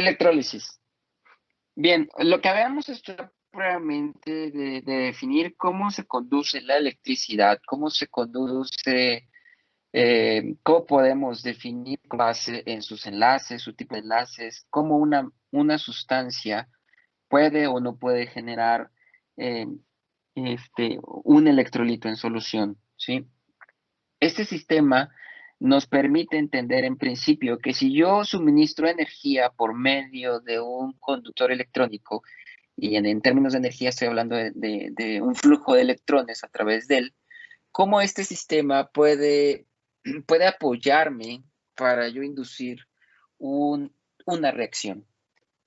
Electrólisis. Bien, lo que habíamos hecho previamente de definir cómo se conduce la electricidad, cómo se conduce, cómo podemos definir con base en sus enlaces, su tipo de enlaces, cómo una sustancia puede o no puede generar eh, un electrolito en solución, ¿sí? Este sistema nos permite entender en principio que si yo suministro energía por medio de un conductor electrónico, y en términos de energía estoy hablando de un flujo de electrones a través de él, cómo este sistema puede apoyarme para yo inducir una reacción.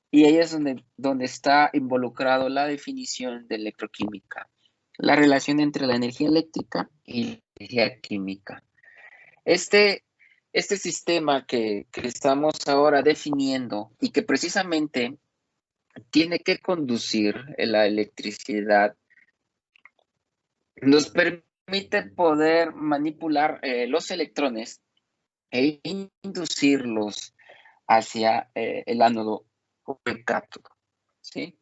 Y ahí es donde está involucrado la definición de electroquímica, la relación entre la energía eléctrica y la energía química. Este, este sistema que estamos ahora definiendo y que precisamente tiene que conducir la electricidad, nos permite poder manipular los electrones e inducirlos hacia el ánodo o el cátodo, ¿sí?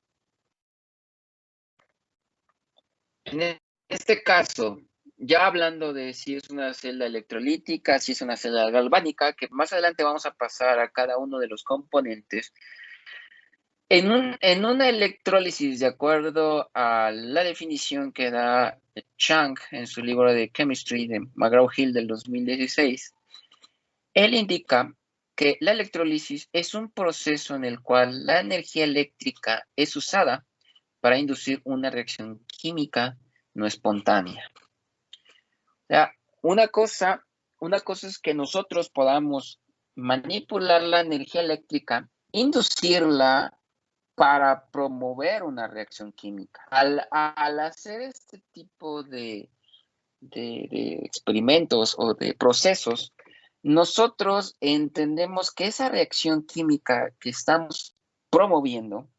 En este caso, ya hablando de si es una celda electrolítica, si es una celda galvánica, que más adelante vamos a pasar a cada uno de los componentes, en una electrólisis, de acuerdo a la definición que da Chang en su libro de Chemistry de McGraw-Hill del 2016, él indica que la electrólisis es un proceso en el cual la energía eléctrica es usada para inducir una reacción química no espontánea. O sea, una cosa es que nosotros podamos manipular la energía eléctrica, inducirla para promover una reacción química. Al hacer este tipo de experimentos o de procesos, nosotros entendemos que esa reacción química que estamos promoviendo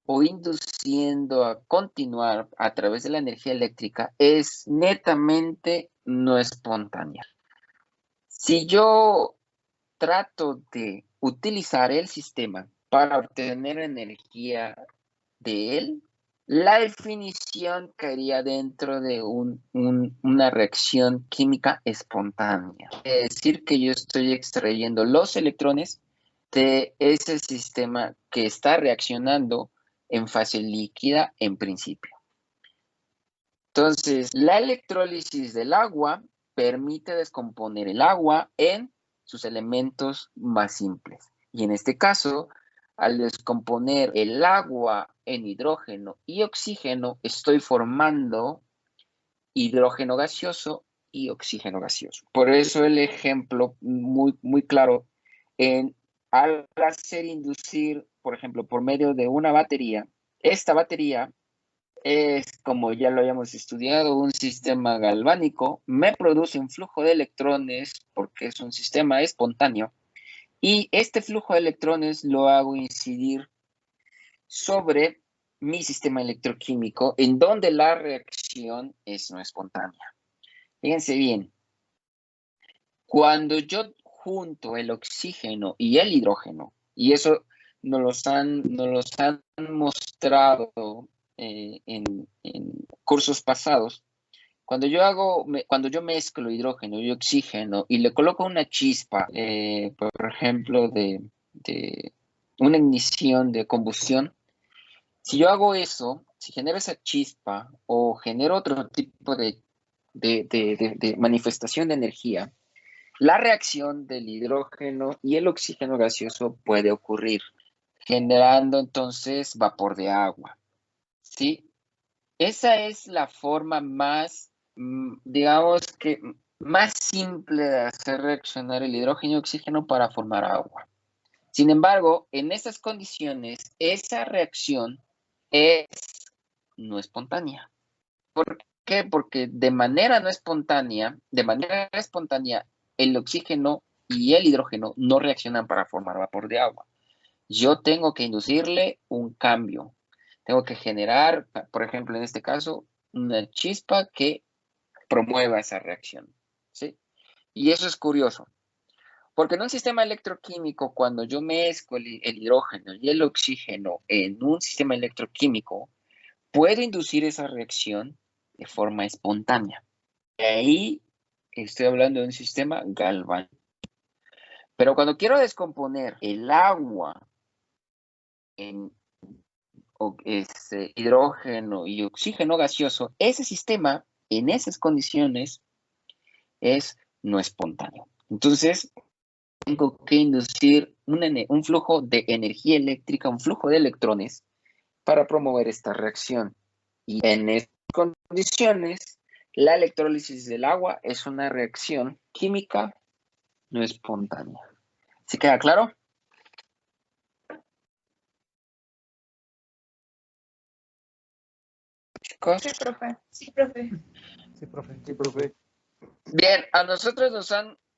o induciendo a continuar a través de la energía eléctrica es netamente no espontánea. Si yo trato de utilizar el sistema para obtener energía de él, la definición caería dentro de una reacción química espontánea. Es decir, que yo estoy extrayendo los electrones de ese sistema que está reaccionando en fase líquida en principio. Entonces, la electrólisis del agua permite descomponer el agua en sus elementos más simples. Y en este caso, al descomponer el agua en hidrógeno y oxígeno, estoy formando hidrógeno gaseoso y oxígeno gaseoso. Por eso el ejemplo muy, muy claro al hacer inducir, por ejemplo, por medio de una batería, esta batería es, como ya lo habíamos estudiado, un sistema galvánico, me produce un flujo de electrones porque es un sistema espontáneo y este flujo de electrones lo hago incidir sobre mi sistema electroquímico en donde la reacción es no espontánea. Fíjense bien, cuando yo junto el oxígeno y el hidrógeno, y eso nos los han mostrado en cursos pasados, cuando yo mezclo hidrógeno y oxígeno y le coloco una chispa, por ejemplo, de una ignición de combustión, si yo hago eso, si genero esa chispa o genero otro tipo de manifestación de energía, la reacción del hidrógeno y el oxígeno gaseoso puede ocurrir, generando entonces vapor de agua, ¿sí? Esa es la forma más, digamos que más simple de hacer reaccionar el hidrógeno y oxígeno para formar agua. Sin embargo, en esas condiciones, esa reacción es no espontánea. ¿Por qué? Porque de manera espontánea, el oxígeno y el hidrógeno no reaccionan para formar vapor de agua. Yo tengo que inducirle un cambio. Tengo que generar, por ejemplo, en este caso, una chispa que promueva esa reacción, ¿sí? Y eso es curioso, Porque en un sistema electroquímico, cuando yo mezclo el hidrógeno y el oxígeno en un sistema electroquímico, puedo inducir esa reacción de forma espontánea. Y ahí estoy hablando de un sistema galvánico. Pero cuando quiero descomponer el agua en hidrógeno y oxígeno gaseoso, ese sistema en esas condiciones es no espontáneo. Entonces, tengo que inducir un flujo de energía eléctrica, un flujo de electrones para promover esta reacción. Y en estas condiciones, la electrólisis del agua es una reacción química no espontánea. ¿Sí queda claro? Chicos. Sí, profe. Sí, profe. Sí, profe. Sí, profe. Bien, a nosotros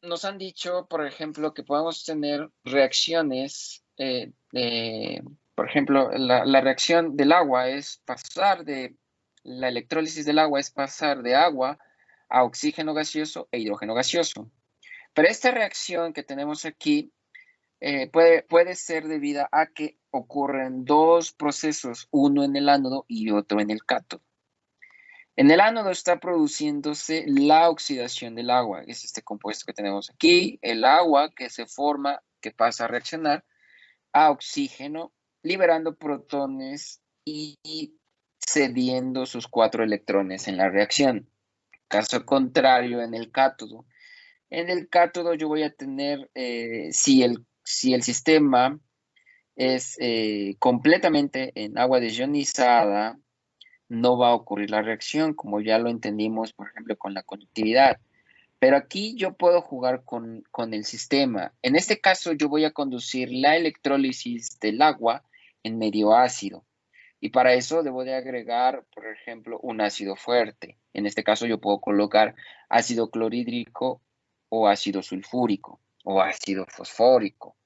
nos han dicho, por ejemplo, que podemos tener reacciones, por ejemplo, la reacción del agua es pasar de, la electrólisis del agua es pasar de agua a oxígeno gaseoso e hidrógeno gaseoso. Pero esta reacción que tenemos aquí puede ser debida a que ocurren dos procesos, uno en el ánodo y otro en el cátodo. En el ánodo está produciéndose la oxidación del agua, es este compuesto que tenemos aquí, el agua que se forma, que pasa a reaccionar a oxígeno, liberando protones y cediendo sus 4 electrones en la reacción. Caso contrario, en el cátodo. En el cátodo yo voy a tener, si el sistema es completamente en agua desionizada, no va a ocurrir la reacción, como ya lo entendimos, por ejemplo, con la conductividad. Pero aquí yo puedo jugar con el sistema. En este caso, yo voy a conducir la electrólisis del agua en medio ácido. Y para eso debo de agregar, por ejemplo, un ácido fuerte. En este caso, yo puedo colocar ácido clorhídrico o ácido sulfúrico o ácido fosfórico,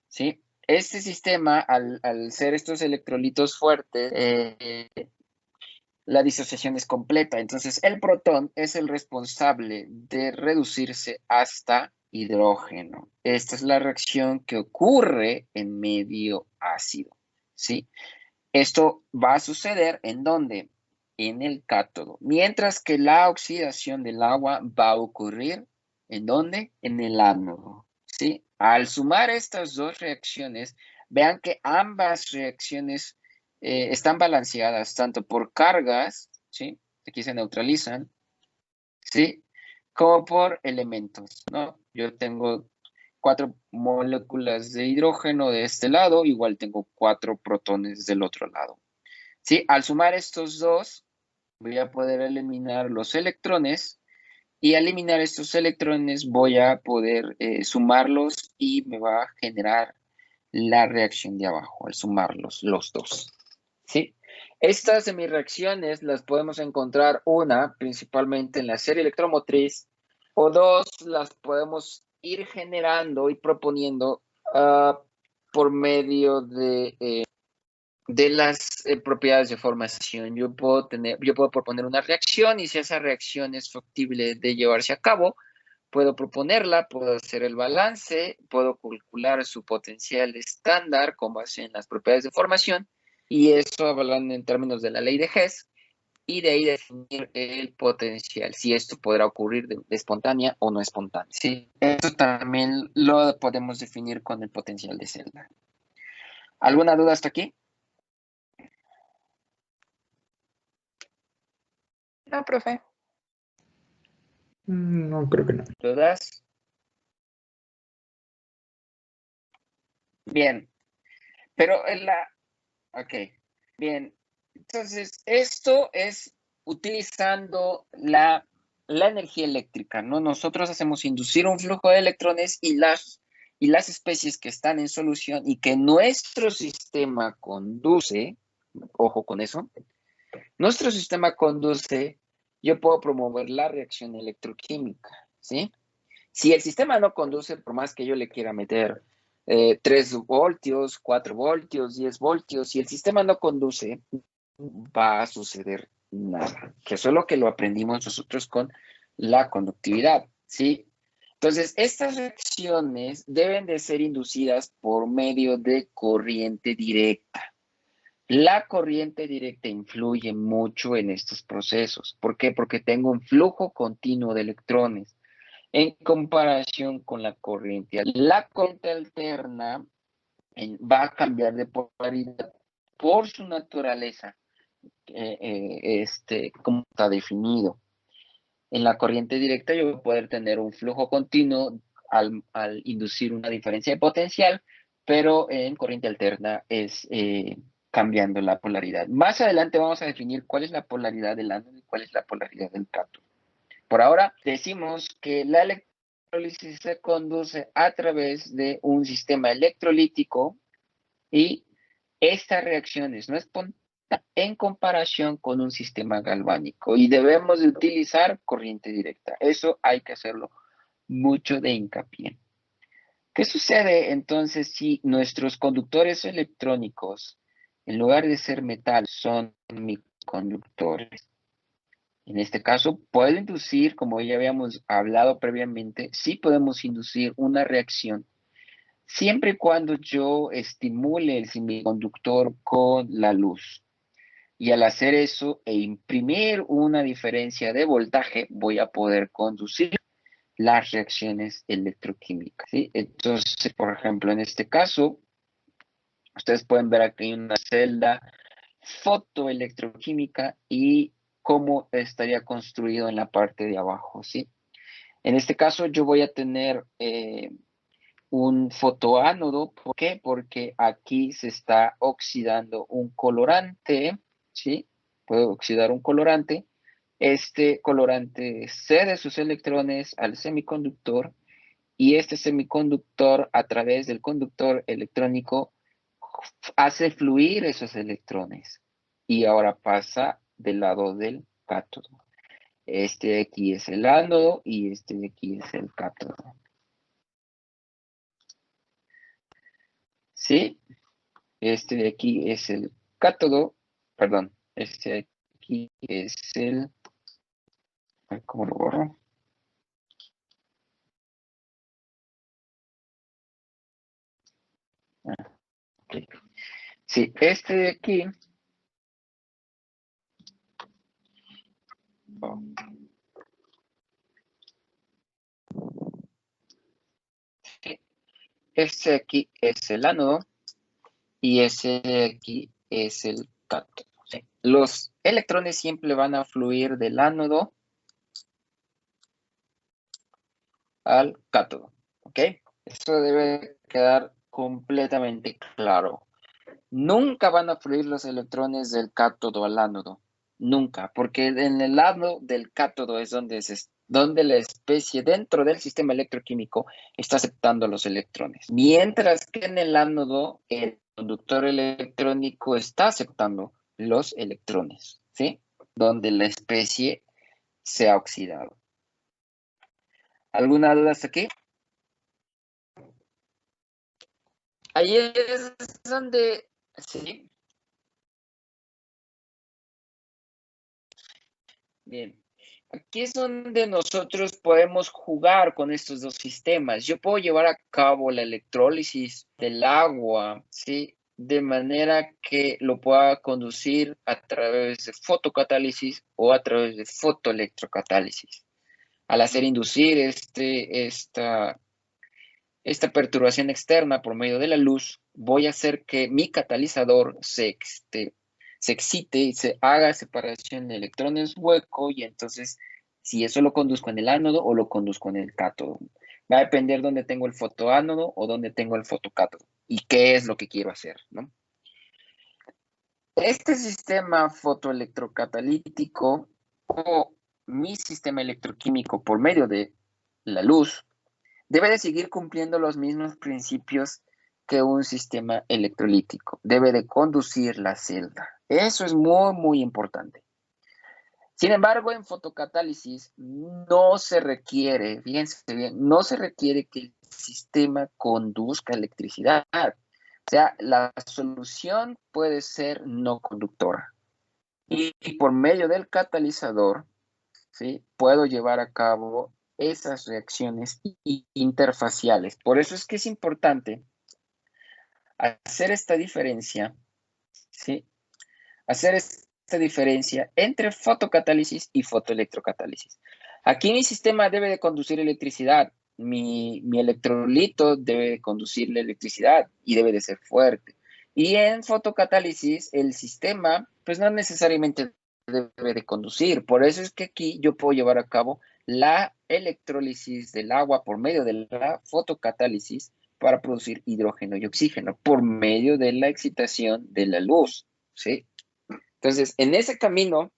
¿sí? Este sistema, al ser estos electrolitos fuertes, la disociación es completa. Entonces, el protón es el responsable de reducirse hasta hidrógeno. Esta es la reacción que ocurre en medio ácido, ¿sí? Esto va a suceder ¿en dónde? En el cátodo. Mientras que la oxidación del agua va a ocurrir ¿en dónde? En el ánodo, ¿sí? Al sumar estas dos reacciones, vean que ambas reacciones están balanceadas tanto por cargas, ¿sí? Aquí se neutralizan, ¿sí? Como por elementos, ¿no? Yo tengo 4 moléculas de hidrógeno de este lado, igual tengo 4 protones del otro lado, ¿sí? Al sumar estos dos, voy a poder eliminar los electrones y al eliminar estos electrones voy a poder sumarlos y me va a generar la reacción de abajo al sumarlos los dos, ¿sí? Estas semireacciones las podemos encontrar, una, principalmente en la serie electromotriz, o dos, las podemos ir generando y proponiendo por medio de las propiedades de formación. Yo puedo proponer una reacción y si esa reacción es factible de llevarse a cabo, puedo proponerla, puedo hacer el balance, puedo calcular su potencial estándar con base en las propiedades de formación y eso hablando en términos de la ley de Hess y de ahí definir el potencial, si esto podrá ocurrir de espontánea o no espontánea. Sí, eso también lo podemos definir con el potencial de celda. ¿Alguna duda hasta aquí? No, profe. No, creo que no. ¿Dudas? Bien, pero ok, bien. Entonces, esto es utilizando la energía eléctrica, ¿no? Nosotros hacemos inducir un flujo de electrones y las especies que están en solución y que nuestro sistema conduce, ojo con eso, nuestro sistema conduce, yo puedo promover la reacción electroquímica, ¿sí? Si el sistema no conduce, por más que yo le quiera meter 3 voltios, 4 voltios, 10 voltios, si el sistema no conduce, va a suceder nada. Que eso es lo que lo aprendimos nosotros con la conductividad, ¿sí? Entonces, estas reacciones deben de ser inducidas por medio de corriente directa. La corriente directa influye mucho en estos procesos. ¿Por qué? Porque tengo un flujo continuo de electrones en comparación con la corriente. La corriente alterna va a cambiar de polaridad por su naturaleza, como está definido. En la corriente directa yo voy a poder tener un flujo continuo al inducir una diferencia de potencial, pero en corriente alterna es cambiando la polaridad. Más adelante vamos a definir cuál es la polaridad del ánodo y cuál es la polaridad del cátodo. Por ahora decimos que la electrólisis se conduce a través de un sistema electrolítico y esta reacción es no espontánea en comparación con un sistema galvánico y debemos de utilizar corriente directa. Eso hay que hacerlo mucho de hincapié. ¿Qué sucede entonces si nuestros conductores electrónicos, en lugar de ser metal, son semiconductores? En este caso, puedo inducir, como ya habíamos hablado previamente, sí podemos inducir una reacción siempre y cuando yo estimule el semiconductor con la luz. Y al hacer eso e imprimir una diferencia de voltaje, voy a poder conducir las reacciones electroquímicas, ¿sí? Entonces, por ejemplo, en este caso, ustedes pueden ver aquí una celda fotoelectroquímica y cómo estaría construido en la parte de abajo, ¿sí? En este caso, yo voy a tener un fotoánodo. ¿Por qué? Porque aquí se está oxidando un colorante, ¿sí? Puedo oxidar un colorante. Este colorante cede sus electrones al semiconductor y este semiconductor, a través del conductor electrónico, hace fluir esos electrones y ahora pasa del lado del cátodo. Este de aquí es el ánodo y este de aquí es el cátodo. ¿Sí? Este de aquí es el cátodo, perdón, este de aquí es el, ¿cómo lo borro? Okay. Sí, este de aquí, oh, sí, este de aquí es el ánodo y ese de aquí es el cátodo. ¿Sí? Los electrones siempre van a fluir del ánodo al cátodo, ¿ok? Eso debe quedar completamente claro. Nunca van a fluir los electrones del cátodo al ánodo. Nunca, porque en el lado del cátodo es donde la especie dentro del sistema electroquímico está aceptando los electrones. Mientras que en el ánodo el conductor electrónico está aceptando los electrones, ¿sí? Donde la especie se ha oxidado. ¿Alguna duda hasta aquí? Ahí es donde, sí. Bien, aquí es donde nosotros podemos jugar con estos dos sistemas. Yo puedo llevar a cabo la electrólisis del agua, ¿sí? De manera que lo pueda conducir a través de fotocatálisis o a través de fotoelectrocatálisis. Al hacer inducir esta perturbación externa por medio de la luz, voy a hacer que mi catalizador se excite y se haga separación de electrones hueco y entonces si eso lo conduzco en el ánodo o lo conduzco en el cátodo. Va a depender dónde tengo el fotoánodo o dónde tengo el fotocátodo y qué es lo que quiero hacer, ¿no? Este sistema fotoelectrocatalítico o mi sistema electroquímico por medio de la luz debe de seguir cumpliendo los mismos principios que un sistema electrolítico. Debe de conducir la celda. Eso es muy, muy importante. Sin embargo, en fotocatálisis no se requiere, fíjense bien, no se requiere que el sistema conduzca electricidad. O sea, la solución puede ser no conductora. Y por medio del catalizador, ¿sí? Puedo llevar a cabo esas reacciones interfaciales. Por eso es que es importante hacer esta diferencia, ¿sí? Hacer esta diferencia entre fotocatálisis y fotoelectrocatálisis. Aquí mi sistema debe de conducir electricidad, mi electrolito debe de conducir la electricidad y debe de ser fuerte. Y en fotocatálisis el sistema pues no necesariamente debe de conducir. Por eso es que aquí yo puedo llevar a cabo la electrólisis del agua por medio de la fotocatálisis para producir hidrógeno y oxígeno por medio de la excitación de la luz, ¿sí? Entonces, en ese camino,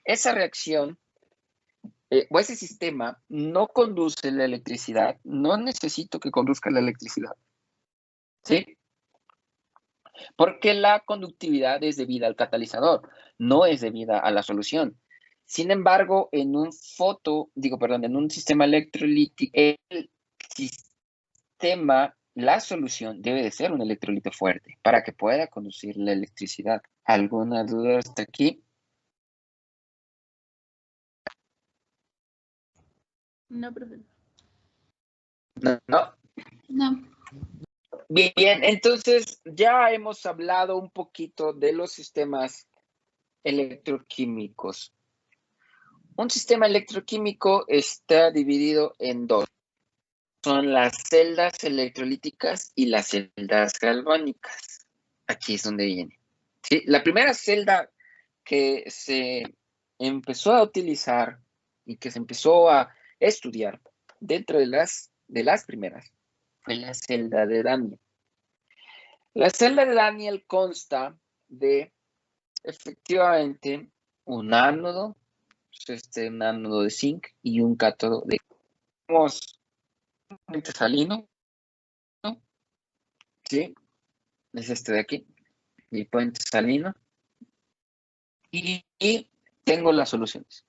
esa reacción o ese sistema no conduce la electricidad, no necesito que conduzca la electricidad, ¿sí? Porque la conductividad es debida al catalizador, no es debida a la solución. Sin embargo, en un sistema electrolítico, el sistema, la solución debe de ser un electrolito fuerte para que pueda conducir la electricidad. ¿Alguna duda hasta aquí? No, profe. No. No. Bien, entonces ya hemos hablado un poquito de los sistemas electroquímicos. Un sistema electroquímico está dividido en dos. Son las celdas electrolíticas y las celdas galvánicas. Aquí es donde viene. ¿Sí? La primera celda que se empezó a utilizar y que se empezó a estudiar dentro de las primeras fue la celda de Daniel. La celda de Daniel consta de efectivamente un ánodo, un ánodo de zinc y un cátodo de puente salino, ¿no? ¿Sí? Es este de aquí, mi puente salino. Y tengo las soluciones.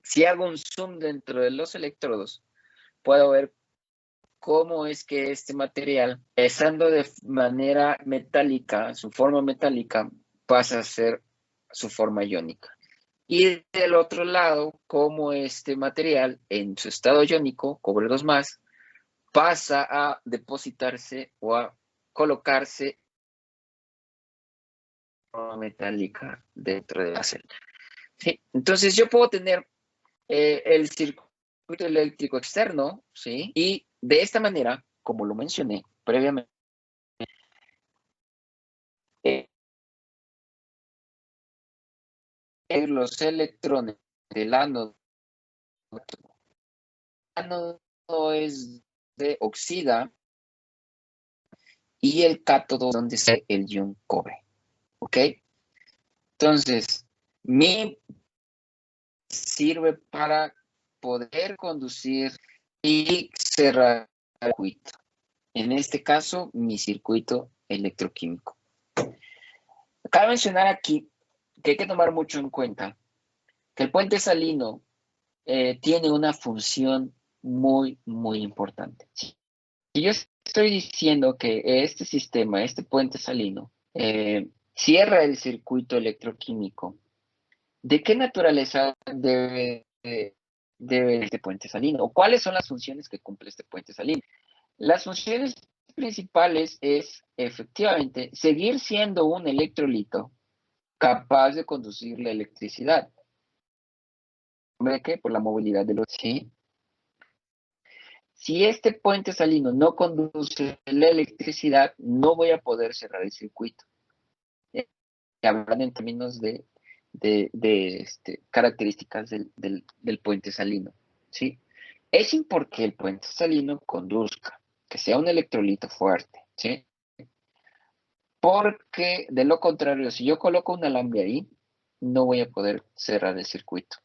Si hago un zoom dentro de los electrodos, puedo ver cómo es que este material, estando de manera metálica, su forma metálica, pasa a ser su forma iónica. Y del otro lado, cómo este material, en su estado iónico, cobre 2+, pasa a depositarse o a colocarse forma metálica dentro de la celda. ¿Sí? Entonces yo puedo tener el circuito eléctrico externo, ¿sí? Y de esta manera, como lo mencioné previamente, los electrones del ánodo es de oxida y el cátodo donde está el ion cobre. ¿Ok? Entonces, mi sirve para poder conducir y cerrar el circuito. En este caso, mi circuito electroquímico. Cabe mencionar aquí que hay que tomar mucho en cuenta que el puente salino tiene una función muy, muy importante. Si yo estoy diciendo que este sistema, este puente salino, cierra el circuito electroquímico, ¿de qué naturaleza debe este puente salino? ¿O cuáles son las funciones que cumple este puente salino? Las funciones principales es, efectivamente, seguir siendo un electrolito capaz de conducir la electricidad. ¿De qué? Por la movilidad de los... ¿Sí? Si este puente salino no conduce la electricidad, no voy a poder cerrar el circuito. Hablando en términos de características del puente salino, ¿sí? Es importante que el puente salino conduzca, que sea un electrolito fuerte, ¿sí? Porque de lo contrario, si yo coloco un alambre ahí, no voy a poder cerrar el circuito.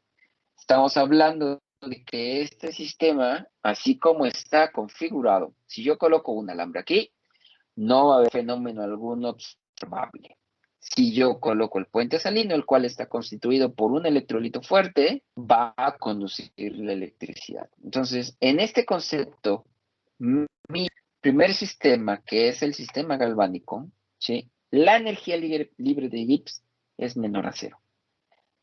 Estamos hablando de que este sistema, así como está configurado, si yo coloco un alambre aquí, no va a haber fenómeno alguno observable. Si yo coloco el puente salino, el cual está constituido por un electrolito fuerte, va a conducir la electricidad. Entonces, en este concepto, mi primer sistema, que es el sistema galvánico, ¿sí? La energía libre de Gibbs es menor a 0.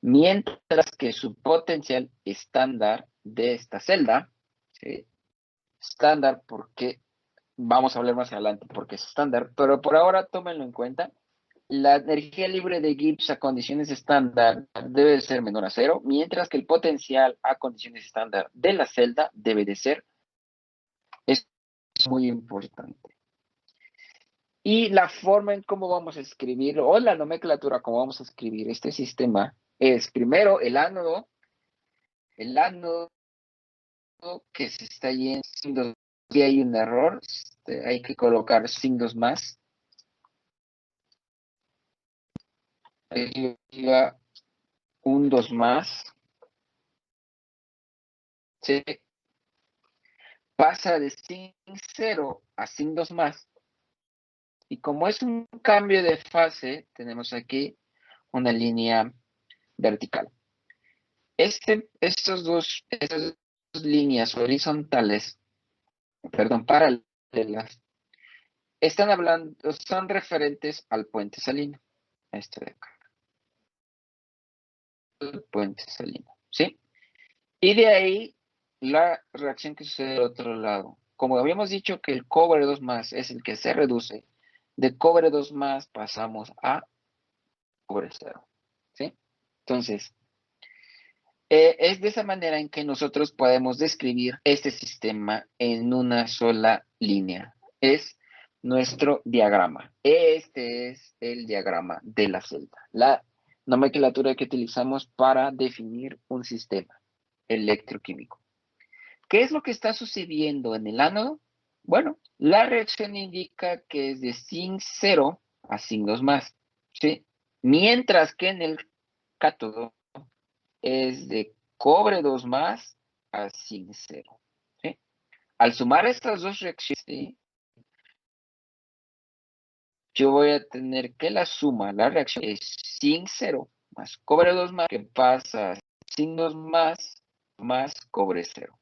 mientras que su potencial estándar de esta celda, ¿sí? Estándar porque vamos a hablar más adelante porque es estándar, pero por ahora tómenlo en cuenta. La energía libre de Gibbs a condiciones estándar debe ser menor a cero, mientras que el potencial a condiciones estándar de la celda debe de ser. Es muy importante. Y la forma en cómo vamos a escribir, o la nomenclatura como vamos a escribir este sistema, es primero el ánodo que se está yendo, si hay un error, hay que colocar signos más. Ahí va un 2 más. ¿Sí? Pasa de sin 0 a sin 2 más. Y como es un cambio de fase, tenemos aquí una línea vertical. Estas dos líneas horizontales, perdón, paralelas, están hablando, son referentes al puente salino. Este de acá. El puente salino, ¿sí? Y de ahí la reacción que sucede al otro lado. Como habíamos dicho que el cobre 2 más es el que se reduce, de cobre 2 más pasamos a cobre 0, ¿sí? Entonces, es de esa manera en que nosotros podemos describir este sistema en una sola línea. Es nuestro diagrama. Este es el diagrama de la celda. La nomenclatura que utilizamos para definir un sistema electroquímico. ¿Qué es lo que está sucediendo en el ánodo? Bueno, la reacción indica que es de zinc 0 a zinc 2 más, ¿sí? Mientras que en el cátodo es de cobre 2 más a zinc 0, ¿sí? Al sumar estas dos reacciones, ¿sí? Yo voy a tener que la suma, la reacción es zinc 0 más cobre 2 más, que pasa a zinc 2 más cobre 0.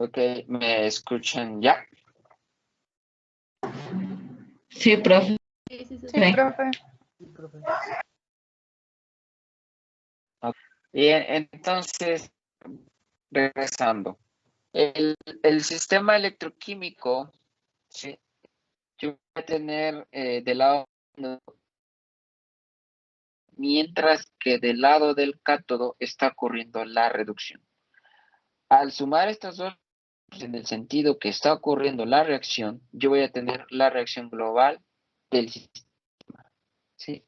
Ok, ¿me escuchan ya? Sí, profe. Sí, Sí, profe. Y entonces, regresando, el sistema electroquímico, ¿sí? Yo voy a tener del lado, mientras que del lado del cátodo está ocurriendo la reducción. Al sumar estas dos, en el sentido que está ocurriendo la reacción, yo voy a tener la reacción global del sistema, ¿sí?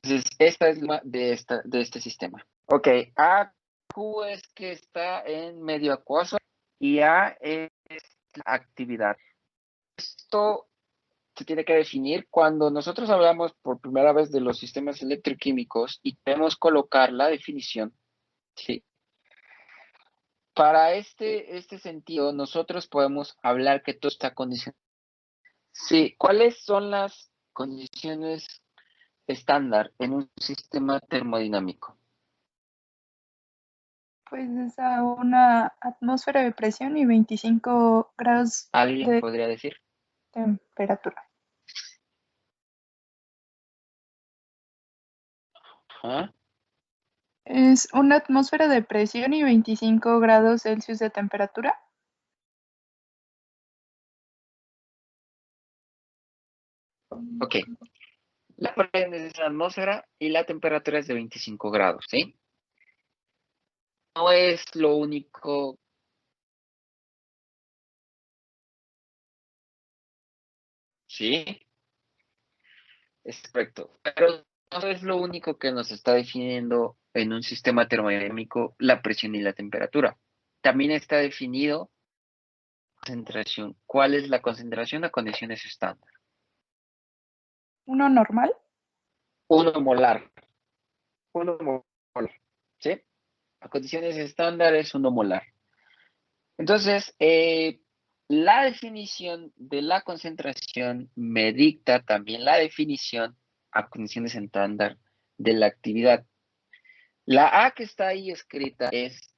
Entonces, esta es la de este sistema. Ok, AQ es que está en medio acuoso y A es la actividad. Esto se tiene que definir cuando nosotros hablamos por primera vez de los sistemas electroquímicos y queremos colocar la definición. Sí. Para este sentido, nosotros podemos hablar que todo está condicionado. Sí, ¿cuáles son las condiciones estándar en un sistema termodinámico? Pues es a una atmósfera de presión y 25 grados ¿Alguien de podría decir? temperatura. ¿Ah? Es una atmósfera de presión y 25 grados Celsius de temperatura. Ok. La presión es de la atmósfera y la temperatura es de 25 grados, ¿sí? No es lo único. Sí, es correcto. Pero no es lo único que nos está definiendo en un sistema termodinámico la presión y la temperatura. También está definido la concentración. ¿Cuál es la concentración a condiciones estándar? Uno normal. 1 molar. 1 molar. ¿Sí? A condiciones estándar es 1 molar. Entonces, la definición de la concentración me dicta también la definición a condiciones estándar de la actividad. La A que está ahí escrita es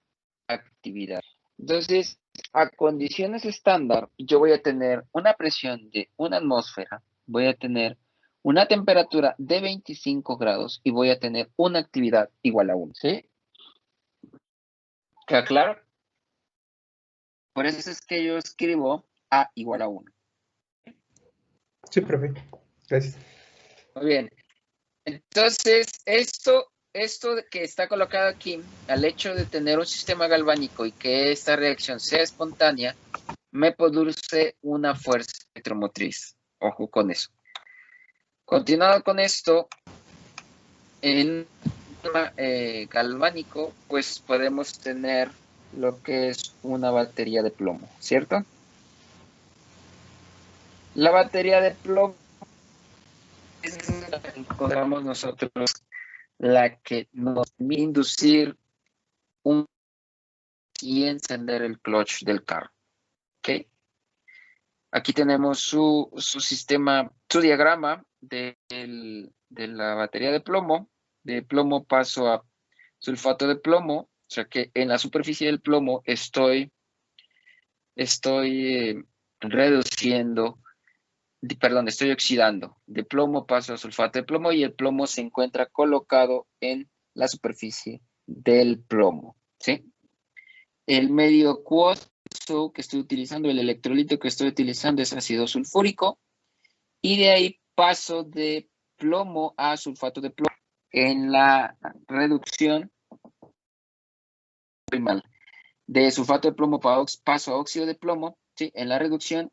actividad. Entonces, a condiciones estándar, yo voy a tener una presión de 1 atmósfera, voy a tener una temperatura de 25 grados y voy a tener una actividad igual a 1, ¿sí? ¿Queda claro? Por eso es que yo escribo A igual a 1. Sí, profe. Gracias. Muy bien. Entonces, esto que está colocado aquí, al hecho de tener un sistema galvánico y que esta reacción sea espontánea, me produce una fuerza electromotriz. Ojo con eso. Continuando con esto, en un sistema galvánico, pues podemos tener lo que es una batería de plomo, ¿cierto? La batería de plomo es la que encontramos nosotros, la que nos permite inducir y encender el clutch del carro. ¿Ok? Aquí tenemos su sistema, su diagrama de la batería de plomo. De plomo paso a sulfato de plomo, o sea que en la superficie del plomo estoy reduciendo, perdón, estoy oxidando. De plomo paso a sulfato de plomo y el plomo se encuentra colocado en la superficie del plomo, ¿sí? El medio acuoso que estoy utilizando, el electrolito que estoy utilizando es ácido sulfúrico y de ahí paso de plomo a sulfato de plomo. En la reducción, de sulfato de plomo paso a óxido de plomo, ¿sí? En la reducción,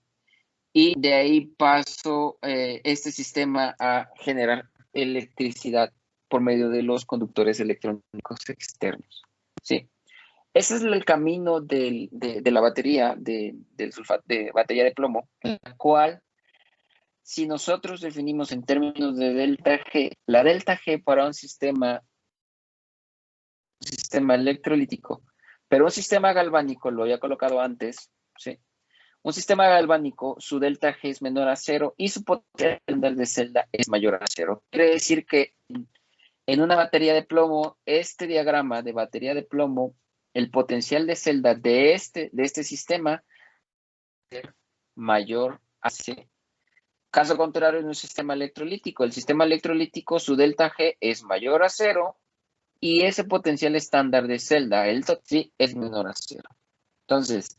y de ahí paso este sistema a generar electricidad por medio de los conductores electrónicos externos, ¿sí? Ese es el camino de la batería, del sulfato, de batería de plomo, la cual, si nosotros definimos en términos de delta G, la delta G para un sistema electrolítico, pero un sistema galvánico, lo había colocado antes, ¿sí? Un sistema galvánico, su delta G es menor a 0 y su potencial de celda es mayor a 0. Quiere decir que en una batería de plomo, este diagrama de batería de plomo, el potencial de celda de este sistema es mayor a 0. Caso contrario, en un sistema electrolítico, el sistema electrolítico, su delta G es mayor a 0 y ese potencial estándar de celda, el sí, es menor a 0. Entonces,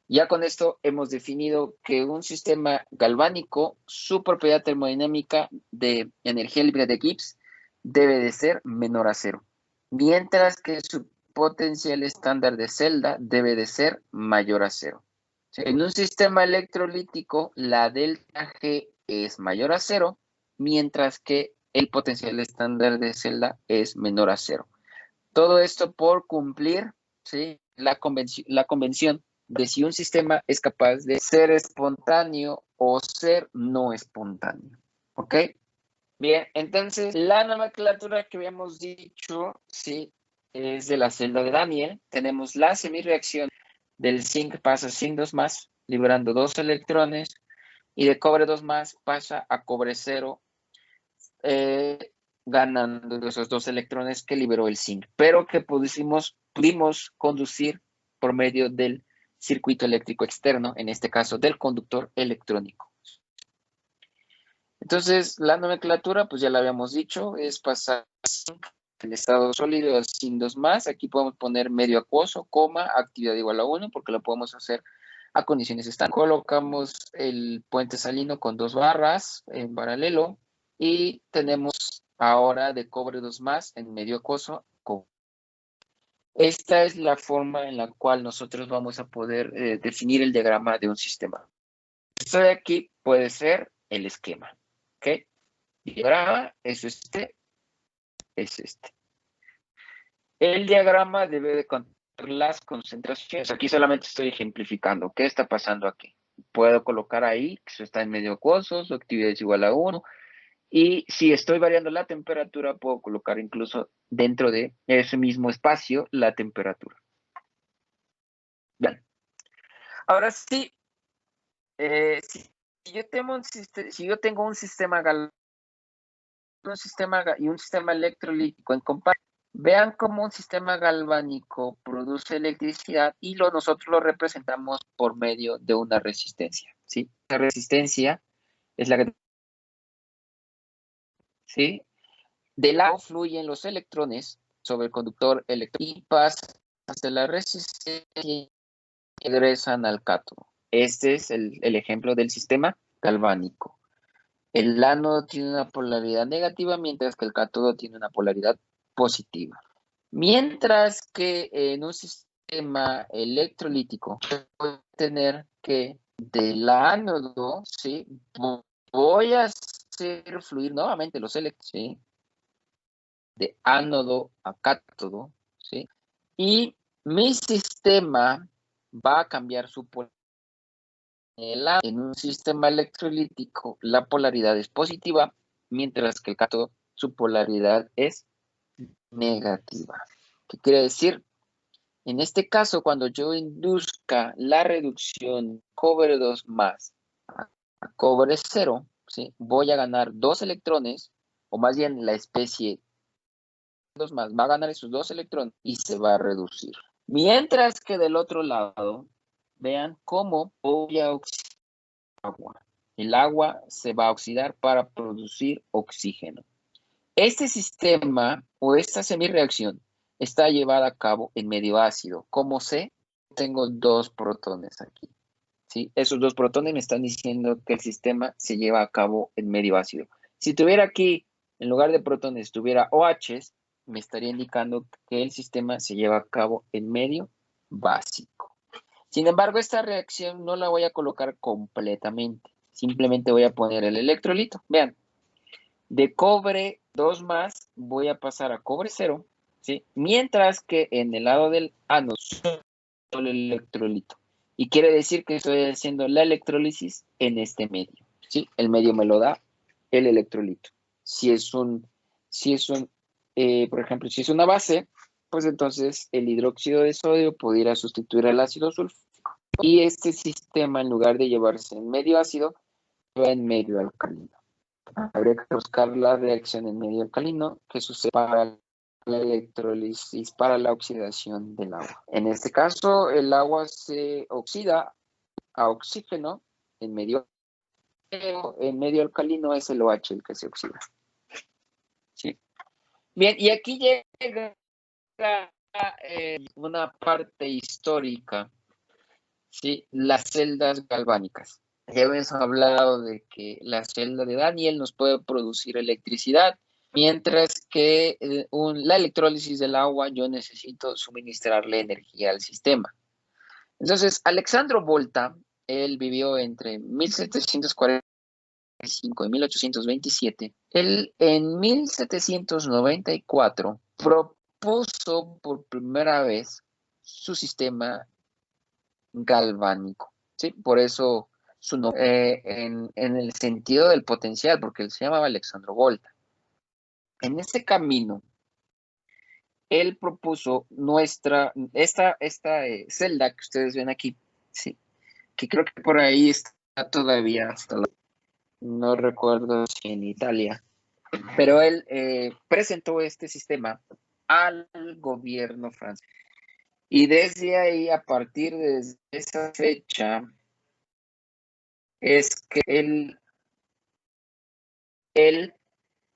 ya con esto hemos definido que un sistema galvánico, su propiedad termodinámica de energía libre de Gibbs debe de ser menor a 0, mientras que su potencial estándar de celda debe de ser mayor a 0. En un sistema electrolítico, la delta G es mayor a 0, mientras que el potencial estándar de celda es menor a 0. Todo esto por cumplir, ¿sí?, la convención de si un sistema es capaz de ser espontáneo o ser no espontáneo. ¿Ok? Bien, entonces la nomenclatura que habíamos dicho, sí, es de la celda de Daniel. Tenemos la semirreacción del zinc pasa a zinc 2+, liberando 2 electrones, y de cobre 2+, pasa a cobre 0, ganando esos 2 electrones que liberó el zinc, pero que pudimos conducir por medio del circuito eléctrico externo, en este caso del conductor electrónico. Entonces, la nomenclatura, pues ya la habíamos dicho, es pasar en estado sólido a zinc 2+. Aquí podemos poner medio acuoso, coma, actividad igual a 1, porque lo podemos hacer a condiciones estándar. Colocamos el puente salino con 2 barras en paralelo y tenemos ahora de cobre 2+ en medio acuoso. Esta es la forma en la cual nosotros vamos a poder definir el diagrama de un sistema. Esto de aquí puede ser el esquema. ¿Ok? Diagrama es este. El diagrama debe de contener las concentraciones. Aquí solamente estoy ejemplificando. ¿Qué está pasando aquí? Puedo colocar ahí que eso está en medio acuoso, su actividad es igual a 1. Y si estoy variando la temperatura, puedo colocar incluso dentro de ese mismo espacio la temperatura. Bien. Ahora sí, Si yo tengo un sistema y un sistema electrolítico en comparación, vean cómo un sistema galvánico produce electricidad y nosotros lo representamos por medio de una resistencia, ¿sí? La resistencia es la que, ¿sí? Del lado fluyen los electrones sobre el conductor electrónico y pasan hacia la resistencia y regresan al cátodo. Este es el ejemplo del sistema galvánico. El ánodo tiene una polaridad negativa, mientras que el cátodo tiene una polaridad positiva. Mientras que en un sistema electrolítico, voy a tener que del ánodo, ¿sí? Voy a hacer fluir nuevamente los electrones, ¿sí? De ánodo a cátodo, ¿sí? Y mi sistema va a cambiar su polaridad. En un sistema electrolítico, la polaridad es positiva, mientras que el cátodo, su polaridad es negativa. ¿Qué quiere decir? En este caso, cuando yo induzca la reducción cobre 2 más a cobre 0, ¿sí? Voy a ganar 2 electrones, o más bien la especie 2 más va a ganar esos 2 electrones y se va a reducir. Mientras que del otro lado, vean cómo voy a oxidar agua. El agua se va a oxidar para producir oxígeno. Este sistema o esta semireacción está llevada a cabo en medio ácido. ¿Cómo sé? Tengo 2 protones aquí, ¿sí? Esos 2 protones me están diciendo que el sistema se lleva a cabo en medio ácido. Si tuviera aquí, en lugar de protones, tuviera OHs, me estaría indicando que el sistema se lleva a cabo en medio básico. Sin embargo, esta reacción no la voy a colocar completamente. Simplemente voy a poner el electrolito. Vean, de cobre 2 más voy a pasar a cobre 0, ¿sí? Mientras que en el lado del ánodo solo el electrolito. Y quiere decir que estoy haciendo la electrólisis en este medio, ¿sí? El medio me lo da el electrolito. Por ejemplo, si es una base, pues entonces el hidróxido de sodio pudiera sustituir al ácido sulfúrico. Y este sistema, en lugar de llevarse en medio ácido, va en medio alcalino. Habría que buscar la reacción en medio alcalino que sucede para la electrólisis, para la oxidación del agua. En este caso, el agua se oxida a oxígeno en medio alcalino, es el OH el que se oxida. ¿Sí? Bien, y aquí llega una parte histórica, ¿sí? Las celdas galvánicas. Ya hemos hablado de que la celda de Daniel nos puede producir electricidad, mientras que la electrólisis del agua yo necesito suministrarle energía al sistema. Entonces, Alexandro Volta, él vivió entre 1745 y 1827. Él en 1794 propuso por primera vez su sistema galvánico, ¿sí? Por eso su nombre, en el sentido del potencial, porque él se llamaba Alexandro Volta. En este camino, él propuso esta celda que ustedes ven aquí, ¿sí? Que creo que por ahí está todavía, no recuerdo si en Italia, pero él presentó este sistema al gobierno francés. Y desde ahí, a partir de esa fecha, es que él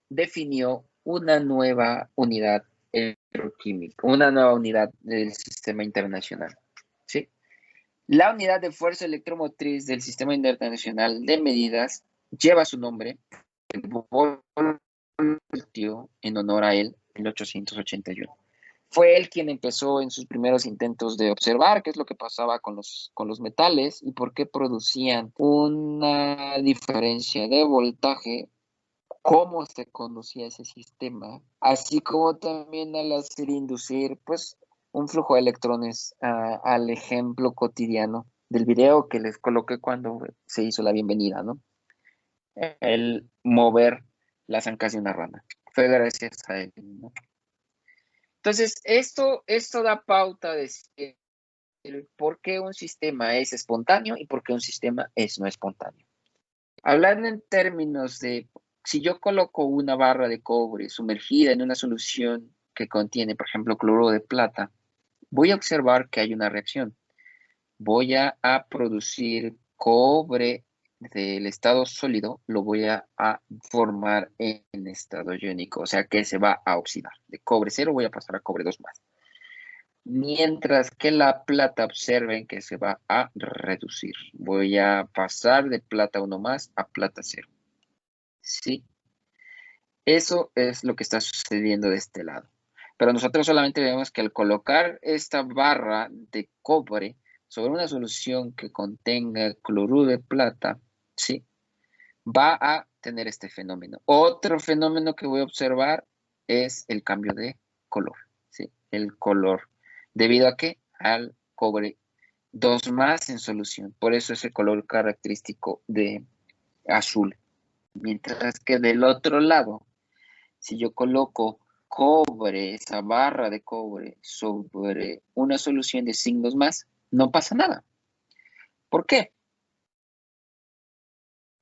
definió una nueva unidad electroquímica, una nueva unidad del sistema internacional, ¿sí? La unidad de fuerza electromotriz del sistema internacional de medidas lleva su nombre, el voltio, en honor a él, en 1881. Fue él quien empezó en sus primeros intentos de observar qué es lo que pasaba con los metales y por qué producían una diferencia de voltaje, cómo se conducía ese sistema, así como también al hacer inducir pues un flujo de electrones al ejemplo cotidiano del video que les coloqué cuando se hizo la bienvenida, ¿no? El mover las ancas de una rana. Fue gracias a él, ¿no? Entonces, esto da pauta de por qué un sistema es espontáneo y por qué un sistema es no espontáneo. Hablando en términos de, si yo coloco una barra de cobre sumergida en una solución que contiene, por ejemplo, cloruro de plata, voy a observar que hay una reacción. Voy a producir cobre del estado sólido, lo voy a formar en estado iónico, o sea que se va a oxidar. De cobre 0 voy a pasar a cobre 2+. Mientras que la plata, observen que se va a reducir. Voy a pasar de plata 1+ a plata 0. ¿Sí? Eso es lo que está sucediendo de este lado. Pero nosotros solamente vemos que al colocar esta barra de cobre sobre una solución que contenga cloruro de plata, ¿sí?, va a tener este fenómeno. Otro fenómeno que voy a observar es el cambio de color, ¿sí? El color. ¿Debido a qué? Al cobre 2+ en solución. Por eso ese color característico de azul. Mientras que del otro lado, si yo coloco cobre, esa barra de cobre, sobre una solución de zinc 2+, no pasa nada. ¿Por qué?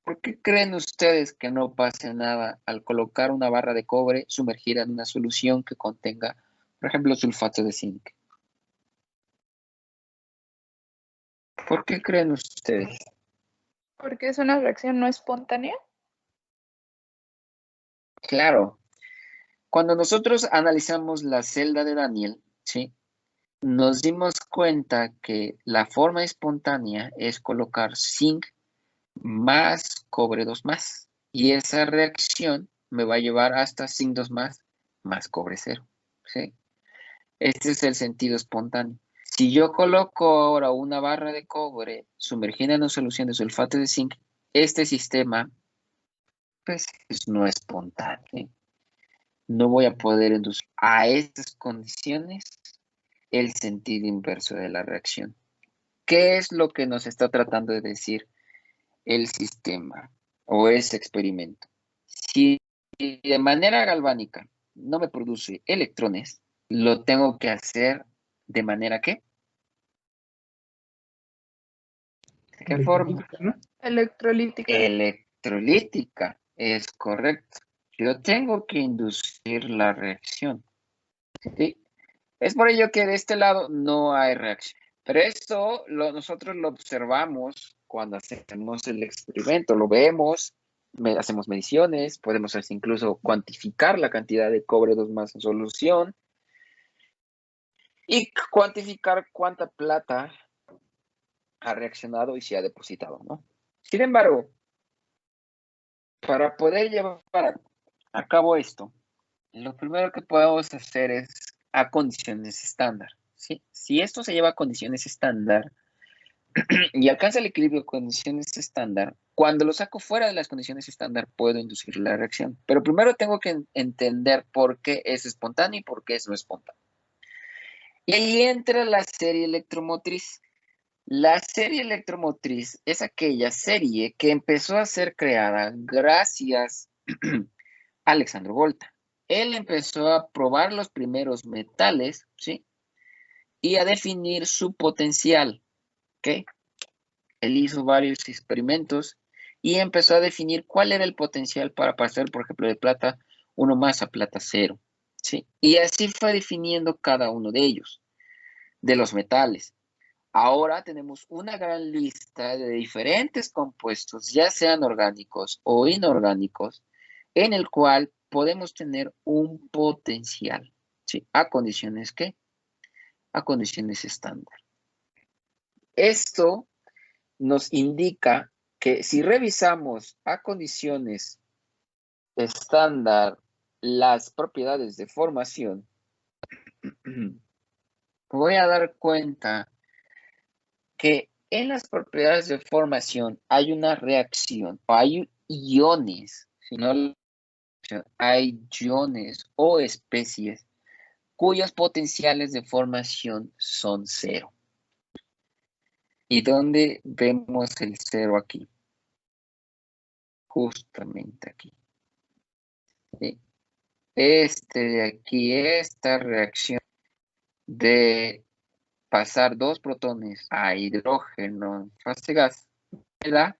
¿Por qué creen ustedes que no pase nada al colocar una barra de cobre sumergida en una solución que contenga, por ejemplo, sulfato de zinc? ¿Por qué creen ustedes? Porque es una reacción no espontánea. Claro, cuando nosotros analizamos la celda de Daniel, ¿sí?, nos dimos cuenta que la forma espontánea es colocar zinc más cobre 2+. Y esa reacción me va a llevar hasta zinc 2+ más cobre 0. ¿Sí? Este es el sentido espontáneo. Si yo coloco ahora una barra de cobre sumergida en una solución de sulfato de zinc, este sistema pues no es espontáneo. No voy a poder inducir a estas condiciones el sentido inverso de la reacción. ¿Qué es lo que nos está tratando de decir el sistema o ese experimento? Si de manera galvánica no me produce electrones, lo tengo que hacer de manera ¿qué? ¿De qué forma? ¿No? Electrolítica. Electrolítica, es correcto. Yo tengo que inducir la reacción, ¿sí? Es por ello que de este lado no hay reacción. Pero esto nosotros lo observamos cuando hacemos el experimento, lo vemos, hacemos mediciones, podemos incluso cuantificar la cantidad de cobre 2+ en solución y cuantificar cuánta plata ha reaccionado y se ha depositado, ¿no? Sin embargo, para poder llevar a cabo esto, lo primero que podemos hacer es a condiciones estándar, ¿sí? Si esto se lleva a condiciones estándar y alcanza el equilibrio de condiciones estándar, cuando lo saco fuera de las condiciones estándar puedo inducir la reacción. Pero primero tengo que entender por qué es espontáneo y por qué es no espontáneo. Y ahí entra la serie electromotriz. La serie electromotriz es aquella serie que empezó a ser creada gracias a Alessandro Volta. Él empezó a probar los primeros metales, ¿sí?, y a definir su potencial, ¿ok? Él hizo varios experimentos y empezó a definir cuál era el potencial para pasar, por ejemplo, de plata 1+ a plata 0, ¿sí? Y así fue definiendo cada uno de ellos, de los metales. Ahora tenemos una gran lista de diferentes compuestos, ya sean orgánicos o inorgánicos, en el cual podemos tener un potencial, ¿sí? ¿A condiciones qué? A condiciones estándar. Esto nos indica que si revisamos a condiciones estándar las propiedades de formación, voy a dar cuenta que en las propiedades de formación hay una reacción, o hay iones, hay iones o especies cuyos potenciales de formación son 0. ¿Y dónde vemos el 0 aquí? Justamente aquí. ¿Sí? Este de aquí, esta reacción de pasar 2 protones a hidrógeno en fase gas me da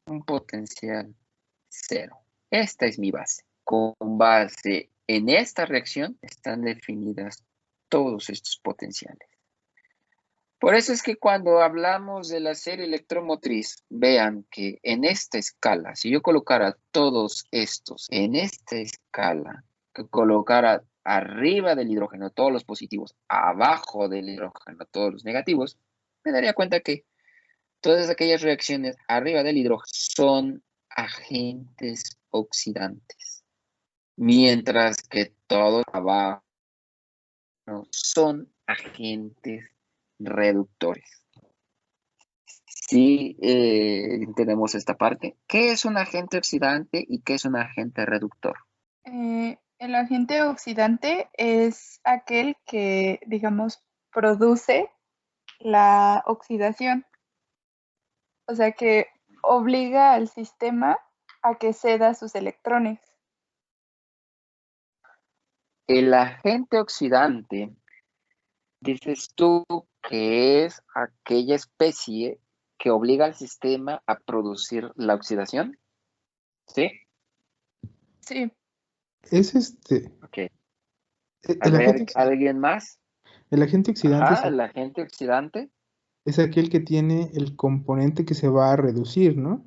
un potencial 0. Esta es mi base. Con base en esta reacción están definidas todos estos potenciales. Por eso es que cuando hablamos de la serie electromotriz, vean que en esta escala, si yo colocara todos estos en esta escala, que colocara arriba del hidrógeno todos los positivos, abajo del hidrógeno todos los negativos, me daría cuenta que todas aquellas reacciones arriba del hidrógeno son agentes oxidantes, mientras que todos abajo son agentes reductores. Sí, entendemos esta parte. ¿Qué es un agente oxidante y qué es un agente reductor? El agente oxidante es aquel que, digamos, produce la oxidación. O sea, que obliga al sistema a que ceda sus electrones. El agente oxidante, dices tú que es aquella especie que obliga al sistema a producir la oxidación, ¿sí? Sí. Es Ok. A el ver, agente, ¿alguien más? el agente oxidante Ajá, el agente oxidante. es aquel que tiene el componente que se va a reducir, ¿no?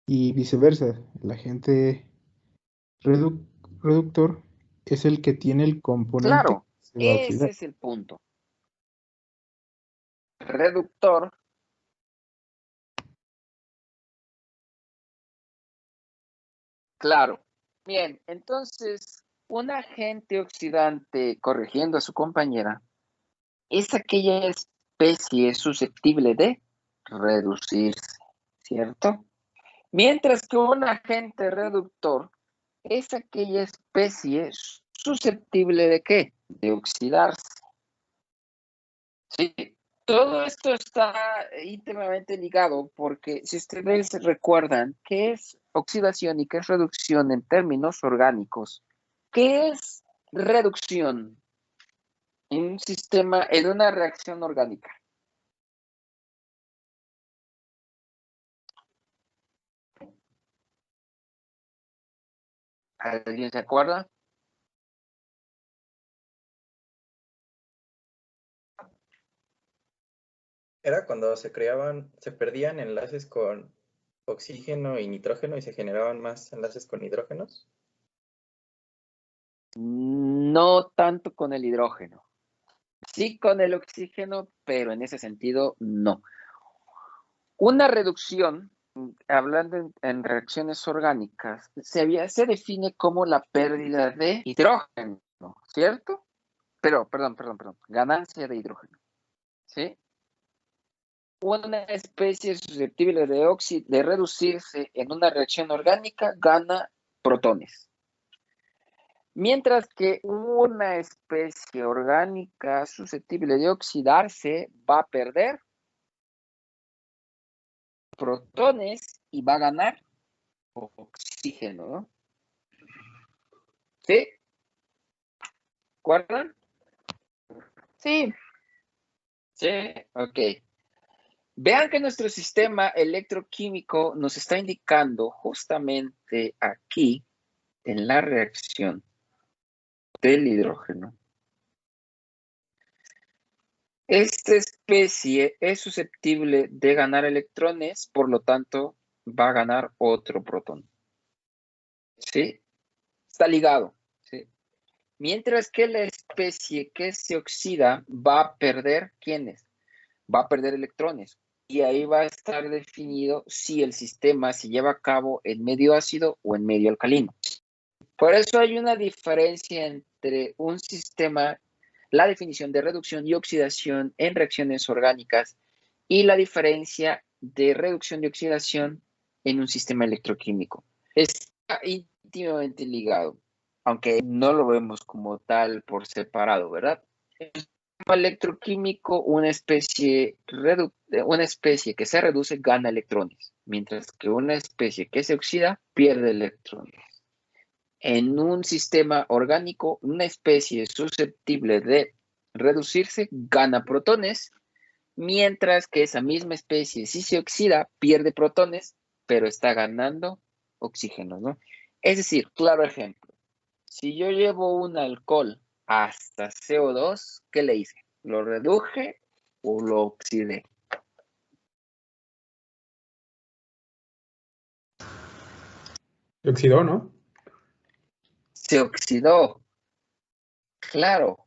Y viceversa, el agente reductor es el que tiene el componente Claro, que se va a ese oxidar. es el punto. Reductor claro. Bien, entonces, un agente oxidante, corrigiendo a su compañera, es aquella especie susceptible de reducirse, ¿cierto? Mientras que un agente reductor es aquella especie susceptible de ¿qué? De oxidarse. Sí, todo esto está íntimamente ligado porque si ustedes recuerdan qué es oxidación y qué es reducción en términos orgánicos, ¿qué es reducción en un sistema, en una reacción orgánica? ¿Alguien se acuerda? Era cuando se perdían enlaces con oxígeno y nitrógeno y se generaban más enlaces con hidrógenos. No tanto con el hidrógeno. Sí con el oxígeno, pero en ese sentido no. Una reducción, hablando en reacciones orgánicas, se define como la pérdida de hidrógeno, ¿cierto? Pero, perdón, ganancia de hidrógeno, ¿sí? Una especie susceptible de reducirse en una reacción orgánica gana protones. Mientras que una especie orgánica susceptible de oxidarse va a perder protones y va a ganar oxígeno, ¿no? ¿Sí? ¿Acuerdan? Sí. Sí, ok. Vean que nuestro sistema electroquímico nos está indicando justamente aquí, en la reacción del hidrógeno. Esta especie es susceptible de ganar electrones, por lo tanto, va a ganar otro protón. ¿Sí? Está ligado. ¿Sí? Mientras que la especie que se oxida va a perder, ¿quiénes? Va a perder electrones. Y ahí va a estar definido si el sistema se lleva a cabo en medio ácido o en medio alcalino. Por eso hay una diferencia entre un sistema, la definición de reducción y oxidación en reacciones orgánicas y la diferencia de reducción y oxidación en un sistema electroquímico. Está íntimamente ligado, aunque no lo vemos como tal por separado, ¿verdad? En un sistema electroquímico, una especie que se reduce gana electrones, mientras que una especie que se oxida pierde electrones. En un sistema orgánico, una especie susceptible de reducirse, gana protones, mientras que esa misma especie, si se oxida, pierde protones, pero está ganando oxígeno, ¿no? Es decir, claro ejemplo, si yo llevo un alcohol hasta CO2, ¿qué le hice? ¿Lo reduje o lo oxidé? Se oxidó, ¿no? Se oxidó. Claro,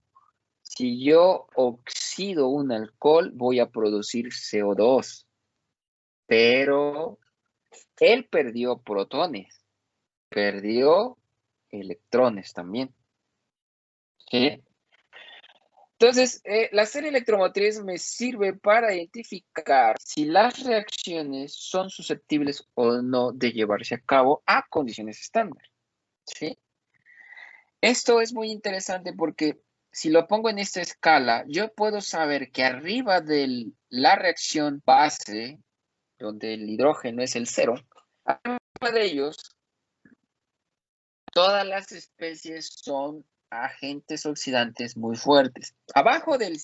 si yo oxido un alcohol, voy a producir CO2, pero él perdió protones, perdió electrones también. ¿Sí? Entonces, la serie electromotriz me sirve para identificar si las reacciones son susceptibles o no de llevarse a cabo a condiciones estándar. ¿Sí? Esto es muy interesante porque si lo pongo en esta escala, yo puedo saber que arriba de la reacción base, donde el hidrógeno es el 0, arriba de ellos, todas las especies son agentes oxidantes muy fuertes. Abajo del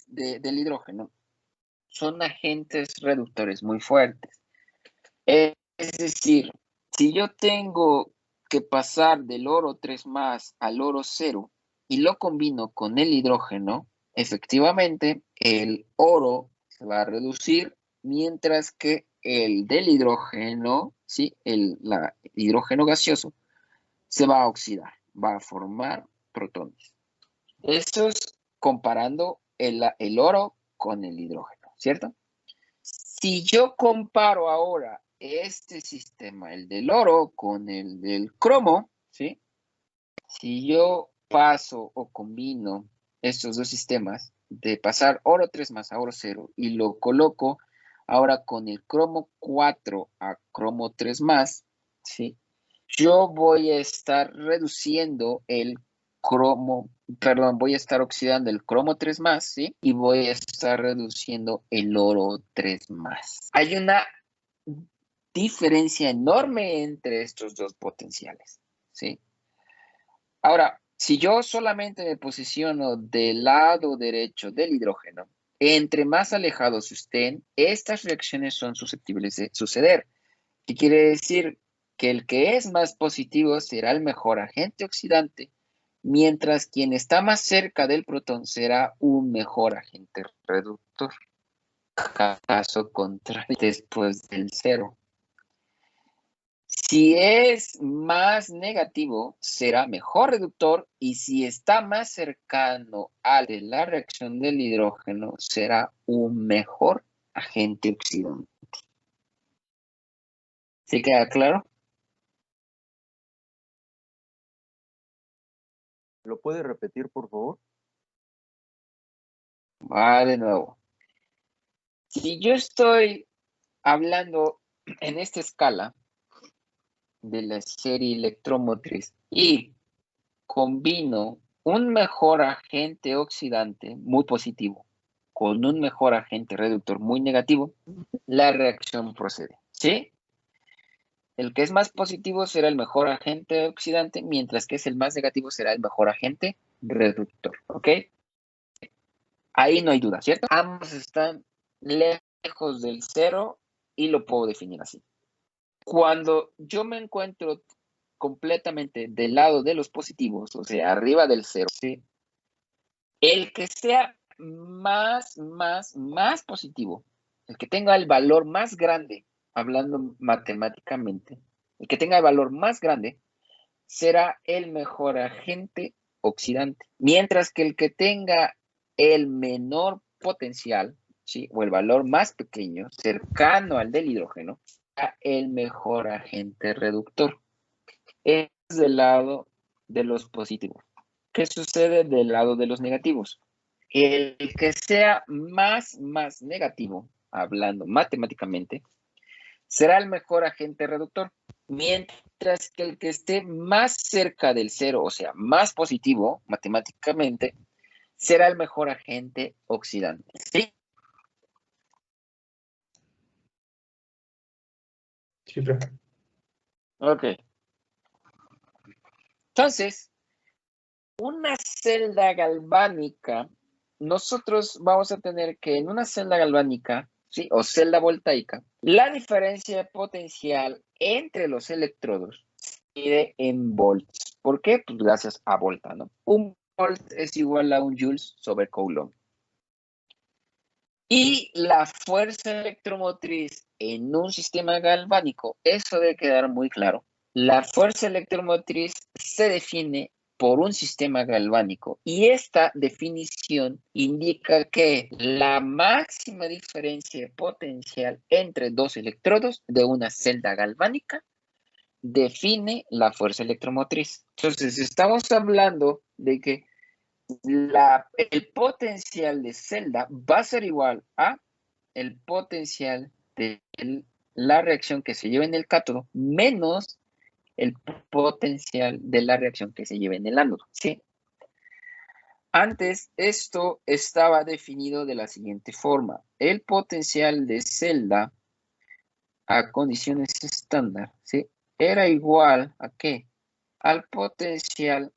hidrógeno son agentes reductores muy fuertes. Es decir, si yo tengo que pasar del oro 3 más al oro 0 y lo combino con el hidrógeno, efectivamente el oro se va a reducir, mientras que el del hidrógeno, ¿sí? el hidrógeno gaseoso, se va a oxidar, va a formar protones. Esto es comparando el oro con el hidrógeno, ¿cierto? Si yo comparo ahora este sistema, el del oro, con el del cromo, ¿sí? Si yo paso o combino estos dos sistemas, de pasar oro 3 más a oro 0, y lo coloco ahora con el cromo 4 a cromo 3 más, ¿sí? Yo voy a estar reduciendo el cromo, perdón, voy a estar oxidando el cromo 3 más, ¿sí? Y voy a estar reduciendo el oro 3 más. Hay una diferencia enorme entre estos dos potenciales, ¿sí? Ahora, si yo solamente me posiciono del lado derecho del hidrógeno, entre más alejados estén, estas reacciones son susceptibles de suceder. ¿Qué quiere decir? Que el que es más positivo será el mejor agente oxidante, mientras quien está más cerca del protón será un mejor agente reductor. Caso contrario, después del 0. Si es más negativo, será mejor reductor, y si está más cercano a la reacción del hidrógeno, será un mejor agente oxidante. ¿Sí queda claro? ¿Lo puede repetir, por favor? Va de nuevo. Si yo estoy hablando en esta escala de la serie electromotriz y combino un mejor agente oxidante muy positivo con un mejor agente reductor muy negativo, la reacción procede, ¿sí? El que es más positivo será el mejor agente oxidante, mientras que el más negativo será el mejor agente reductor, ¿ok? Ahí no hay duda, ¿cierto? Ambos están lejos del 0 y lo puedo definir así. Cuando yo me encuentro completamente del lado de los positivos, o sea, arriba del 0, ¿sí? El que sea más positivo, el que tenga el valor más grande, hablando matemáticamente, el que tenga el valor más grande será el mejor agente oxidante, mientras que el que tenga el menor potencial, ¿sí? O el valor más pequeño, cercano al del hidrógeno, será el mejor agente reductor. Es del lado de los positivos. ¿Qué sucede del lado de los negativos? El que sea más negativo, hablando matemáticamente, será el mejor agente reductor, mientras que el que esté más cerca del 0, o sea, más positivo matemáticamente, será el mejor agente oxidante. ¿Sí? Sí, profe. Ok. Entonces, una celda galvánica nosotros vamos a tener que en una celda galvánica, ¿sí? O celda voltaica, la diferencia de potencial entre los electrodos se mide en volts. ¿Por qué? Pues gracias a volta, ¿no? Un volt es igual a un joules sobre coulomb. Y la fuerza electromotriz en un sistema galvánico, eso debe quedar muy claro. La fuerza electromotriz se define por un sistema galvánico y esta definición indica que la máxima diferencia potencial entre dos electrodos de una celda galvánica define la fuerza electromotriz. Entonces, estamos hablando de que el potencial de celda va a ser igual a el potencial de la reacción que se lleva en el cátodo menos el potencial de la reacción que se lleva en el ánodo, ¿sí? Antes esto estaba definido de la siguiente forma. El potencial de celda a condiciones estándar, ¿sí? Era igual a ¿qué? Al potencial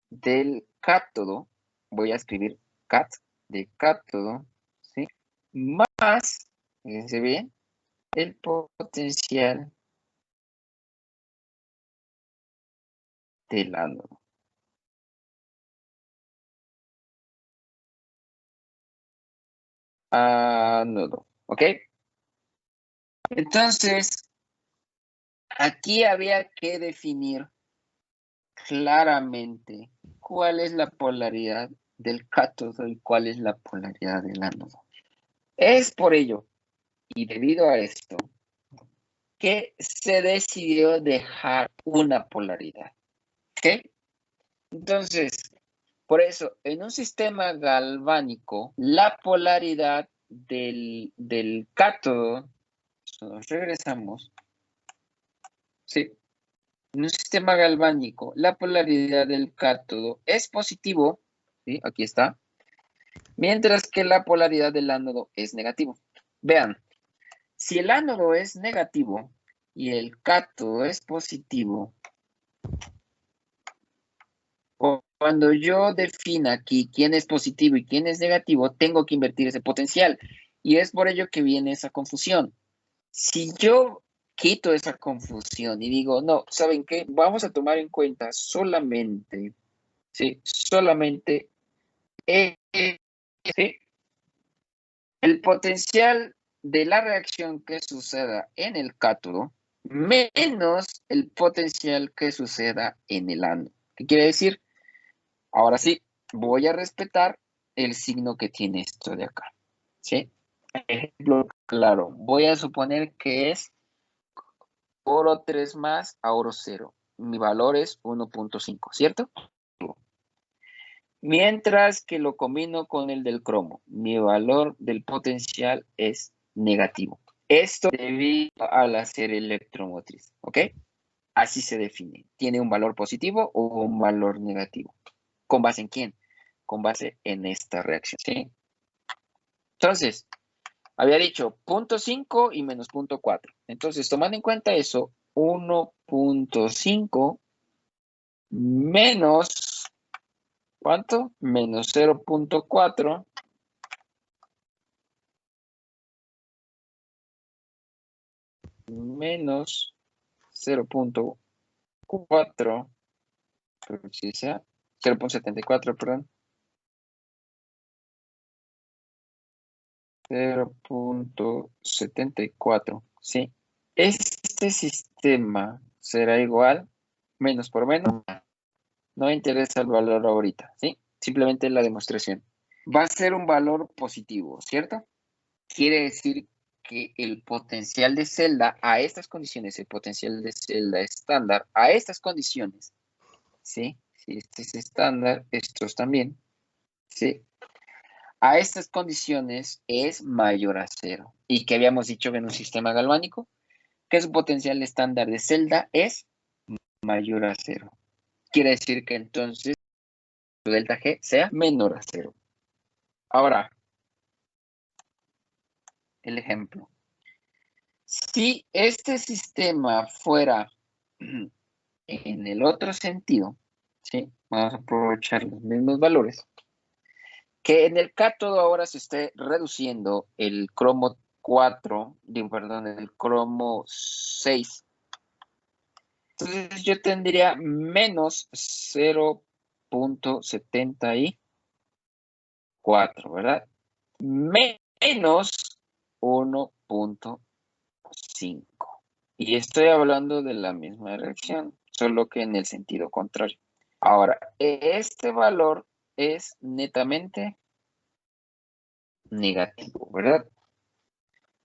del cátodo, voy a escribir cat de cátodo, ¿sí? Más, fíjense bien, el potencial del ánodo. Ánodo, ¿ok? Entonces, aquí había que definir claramente cuál es la polaridad del cátodo y cuál es la polaridad del ánodo. Es por ello, y debido a esto, que se decidió dejar una polaridad. ¿Ok? Entonces, por eso, en un sistema galvánico, la polaridad del cátodo, nos regresamos, ¿sí? En un sistema galvánico, la polaridad del cátodo es positivo, ¿sí? Aquí está, mientras que la polaridad del ánodo es negativo. Vean, si el ánodo es negativo y el cátodo es positivo, cuando yo defina aquí quién es positivo y quién es negativo, tengo que invertir ese potencial. Y es por ello que viene esa confusión. Si yo quito esa confusión y digo, no, ¿saben qué? Vamos a tomar en cuenta solamente, ¿sí? Solamente ¿sí? El potencial de la reacción que suceda en el cátodo menos el potencial que suceda en el ánodo. ¿Qué quiere decir? Ahora sí, voy a respetar el signo que tiene esto de acá, ¿sí? Ejemplo claro, voy a suponer que es oro 3 más a oro 0. Mi valor es 1.5, ¿cierto? Mientras que lo combino con el del cromo, mi valor del potencial es negativo. Esto debido al hacer electromotriz, ¿ok? Así se define. ¿Tiene un valor positivo o un valor negativo? ¿Con base en quién? Con base en esta reacción, ¿sí? Entonces, había dicho 0.5 y menos 0.4. Entonces, tomando en cuenta eso, 1.5 menos, ¿cuánto? Menos 0.4 menos 0.4, creo que sí sea, 0.74, perdón. 0.74, ¿sí? Este sistema será igual, menos por menos, no me interesa el valor ahorita, ¿sí? Simplemente la demostración. Va a ser un valor positivo, ¿cierto? Quiere decir que el potencial de celda a estas condiciones, el potencial de celda estándar a estas condiciones, ¿sí? Si este es estándar, estos también, ¿sí? A estas condiciones es mayor a 0. ¿Y qué habíamos dicho en un sistema galvánico? Que su potencial estándar de celda es mayor a 0. Quiere decir que entonces su delta G sea menor a 0. Ahora, el ejemplo. Si este sistema fuera en el otro sentido, Sí, vamos a aprovechar los mismos valores. Que en el cátodo ahora se esté reduciendo el cromo 4, perdón, el cromo 6. Entonces yo tendría menos 0.74, ¿verdad? Menos 1.5. Y estoy hablando de la misma reacción, solo que en el sentido contrario. Ahora, este valor es netamente negativo, ¿verdad?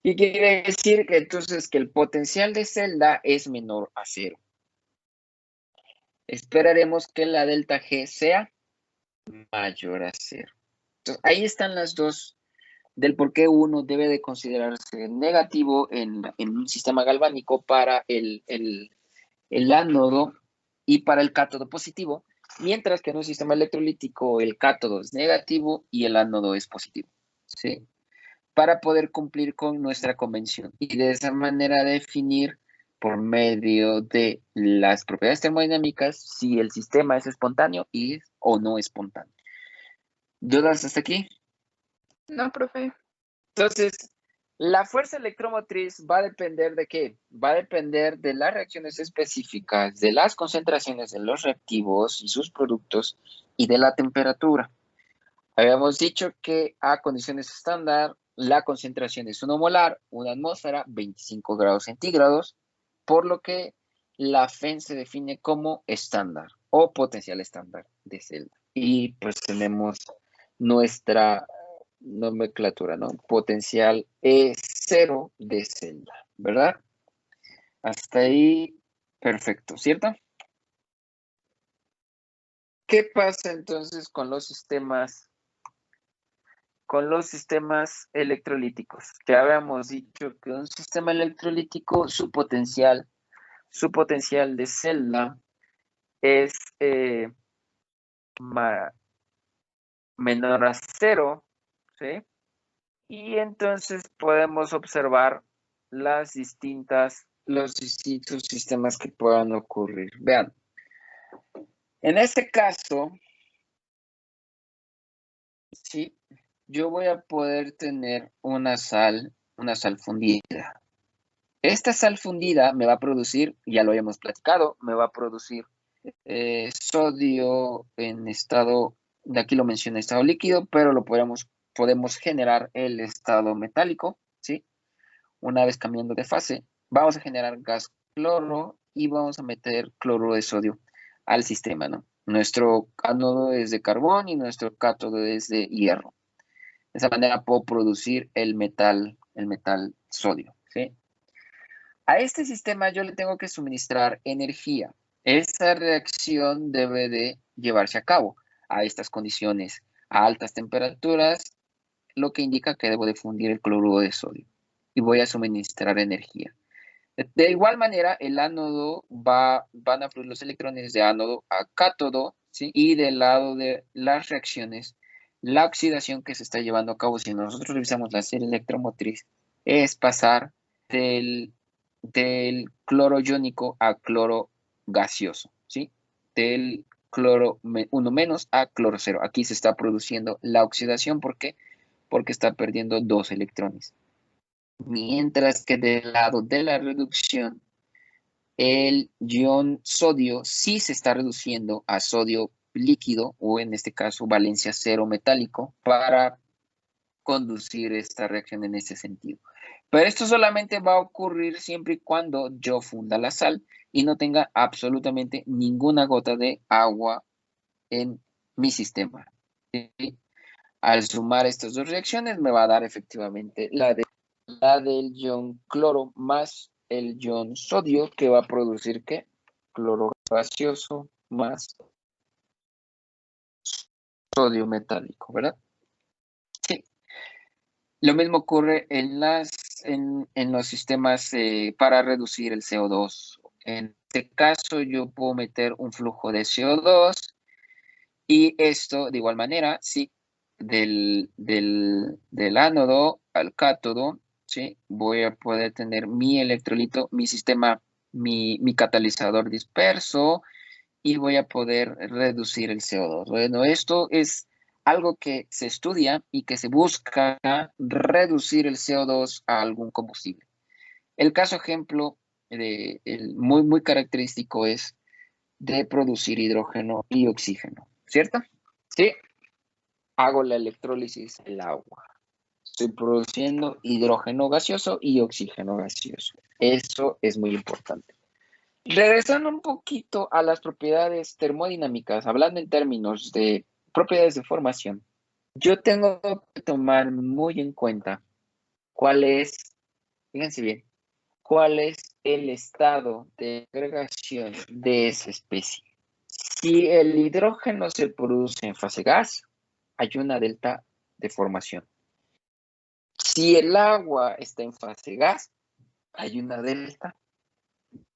¿Qué quiere decir? Que entonces que el potencial de celda es menor a 0. Esperaremos que la delta G sea mayor a 0. Entonces, ahí están las dos del por qué uno debe de considerarse negativo en un sistema galvánico para el ánodo y para el cátodo positivo, mientras que en un sistema electrolítico el cátodo es negativo y el ánodo es positivo, ¿sí? Para poder cumplir con nuestra convención y de esa manera definir por medio de las propiedades termodinámicas si el sistema es espontáneo o no espontáneo. ¿Dudas hasta aquí? No, profe. Entonces, la fuerza electromotriz va a depender de qué? Va a depender de las reacciones específicas, de las concentraciones de los reactivos y sus productos y de la temperatura. Habíamos dicho que a condiciones estándar, la concentración es 1 molar, 1 atmósfera, 25 grados centígrados, por lo que la FEN se define como estándar o potencial estándar de celda. Y pues tenemos nuestra nomenclatura, ¿no? Potencial E0 de celda, ¿verdad? Hasta ahí, perfecto, ¿cierto? ¿Qué pasa entonces con los sistemas electrolíticos? Ya habíamos dicho que un sistema electrolítico, su potencial de celda es menor a 0, ¿sí? Y entonces podemos observar los distintos sistemas que puedan ocurrir. Vean, en este caso, sí, yo voy a poder tener una sal fundida. Esta sal fundida me va a producir, ya lo habíamos platicado, me va a producir sodio en estado, de aquí lo mencioné, estado líquido, pero lo podemos generar el estado metálico, ¿sí? Una vez cambiando de fase, vamos a generar gas cloro y vamos a meter cloruro de sodio al sistema, ¿no? Nuestro ánodo es de carbón y nuestro cátodo es de hierro. De esa manera puedo producir el metal sodio, ¿sí? A este sistema yo le tengo que suministrar energía. Esta reacción debe de llevarse a cabo a estas condiciones, a altas temperaturas, lo que indica que debo de fundir el cloruro de sodio y voy a suministrar energía. De igual manera, el ánodo van a fluir los electrones de ánodo a cátodo, ¿sí? Y del lado de las reacciones, la oxidación que se está llevando a cabo, si nosotros revisamos la serie electromotriz, es pasar del cloro iónico a cloro gaseoso, ¿sí? Del cloro 1 menos a cloro 0. Aquí se está produciendo la oxidación, ¿por qué? Porque está perdiendo 2 electrones. Mientras que del lado de la reducción, el ion sodio sí se está reduciendo a sodio líquido, o en este caso valencia 0 metálico, para conducir esta reacción en ese sentido. Pero esto solamente va a ocurrir siempre y cuando yo funda la sal y no tenga absolutamente ninguna gota de agua en mi sistema, ¿sí? Al sumar estas dos reacciones me va a dar efectivamente la del ion cloro más el ion sodio, que va a producir ¿qué? Cloro gaseoso más sodio metálico, ¿verdad? Sí. Lo mismo ocurre en los sistemas para reducir el CO2. En este caso yo puedo meter un flujo de CO2 y esto de igual manera, sí, del ánodo al cátodo, ¿sí? Voy a poder tener mi electrolito, mi sistema, mi catalizador disperso y voy a poder reducir el CO2. Bueno, esto es algo que se estudia y que se busca reducir el CO2 a algún combustible. El caso ejemplo muy característico es de producir hidrógeno y oxígeno, ¿cierto? Sí. Hago la electrólisis del agua. Estoy produciendo hidrógeno gaseoso y oxígeno gaseoso. Eso es muy importante. Regresando un poquito a las propiedades termodinámicas, hablando en términos de propiedades de formación, yo tengo que tomar muy en cuenta cuál es, fíjense bien, cuál es el estado de agregación de esa especie. Si el hidrógeno se produce en fase gas, hay una delta de formación. Si el agua está en fase gas, hay una delta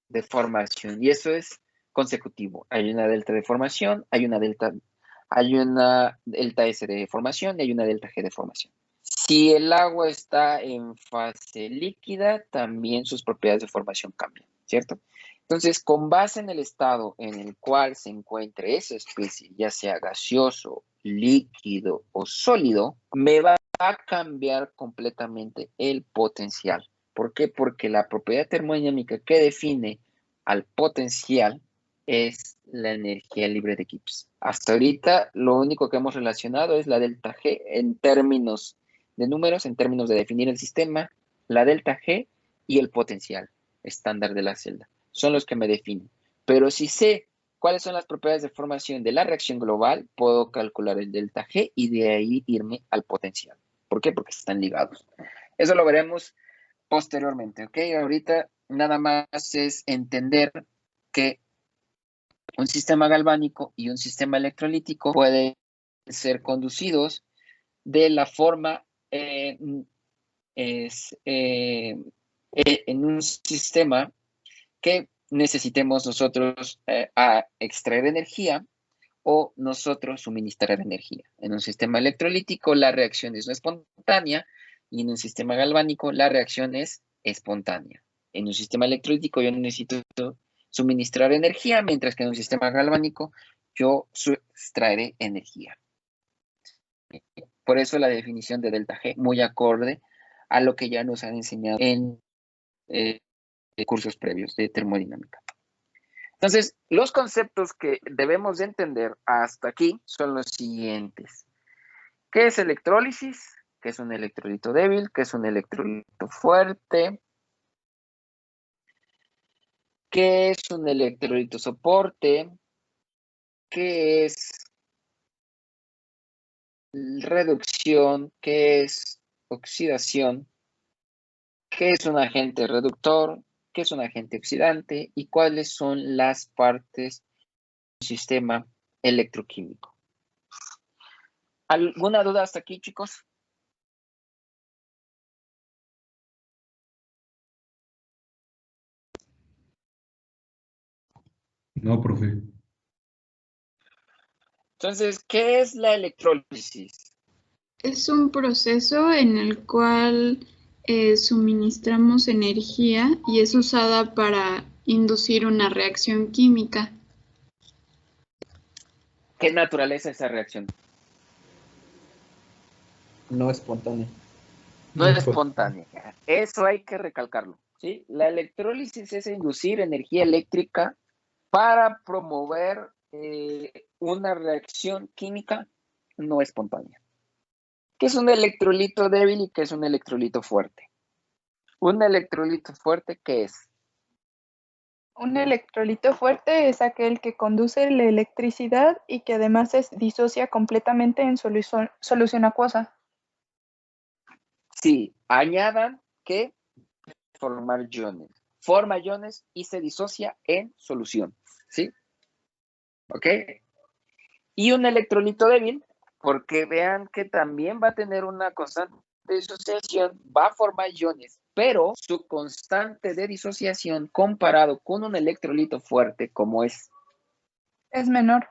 de formación. Y eso es consecutivo. Hay una delta de formación, hay una delta S de formación y hay una delta G de formación. Si el agua está en fase líquida, también sus propiedades de formación cambian, ¿cierto? Entonces, con base en el estado en el cual se encuentre esa especie, ya sea gaseoso, líquido o sólido, me va a cambiar completamente el potencial. ¿Por qué? Porque la propiedad termodinámica que define al potencial es la energía libre de Gibbs. Hasta ahorita, lo único que hemos relacionado es la delta G en términos de números, en términos de definir el sistema, la delta G y el potencial estándar de la celda. Son los que me definen. Pero si sé cuáles son las propiedades de formación de la reacción global, puedo calcular el delta G y de ahí irme al potencial. ¿Por qué? Porque están ligados. Eso lo veremos posteriormente, ¿ok? Ahorita nada más es entender que un sistema galvánico y un sistema electrolítico pueden ser conducidos de la forma en un sistema que necesitemos nosotros a extraer energía o nosotros suministrar energía. En un sistema electrolítico la reacción es no espontánea y en un sistema galvánico la reacción es espontánea. En un sistema electrolítico yo necesito suministrar energía, mientras que en un sistema galvánico yo extraeré energía. Por eso la definición de delta G, muy acorde a lo que ya nos han enseñado en cursos previos de termodinámica. Entonces, los conceptos que debemos de entender hasta aquí son los siguientes. ¿Qué es electrólisis? ¿Qué es un electrolito débil? ¿Qué es un electrolito fuerte? ¿Qué es un electrolito soporte? ¿Qué es reducción? ¿Qué es oxidación? ¿Qué es un agente reductor? ¿Qué es un agente oxidante? ¿Y cuáles son las partes del sistema electroquímico? ¿Alguna duda hasta aquí, chicos? No, profe. Entonces, ¿qué es la electrólisis? Es un proceso en el cual suministramos energía y es usada para inducir una reacción química. ¿Qué naturaleza es esa reacción? No espontánea. No es espontánea. Eso hay que recalcarlo, ¿sí? La electrólisis es inducir energía eléctrica para promover una reacción química no espontánea. ¿Qué es un electrolito débil y qué es un electrolito fuerte? Un electrolito fuerte, ¿qué es? Un electrolito fuerte es aquel que conduce la electricidad y que además se disocia completamente en solución acuosa. Sí, añadan que formar iones. Forma iones y se disocia en solución, ¿sí? ¿Ok? Y un electrolito débil, porque vean que también va a tener una constante de disociación, va a formar iones, pero su constante de disociación comparado con un electrolito fuerte como es menor.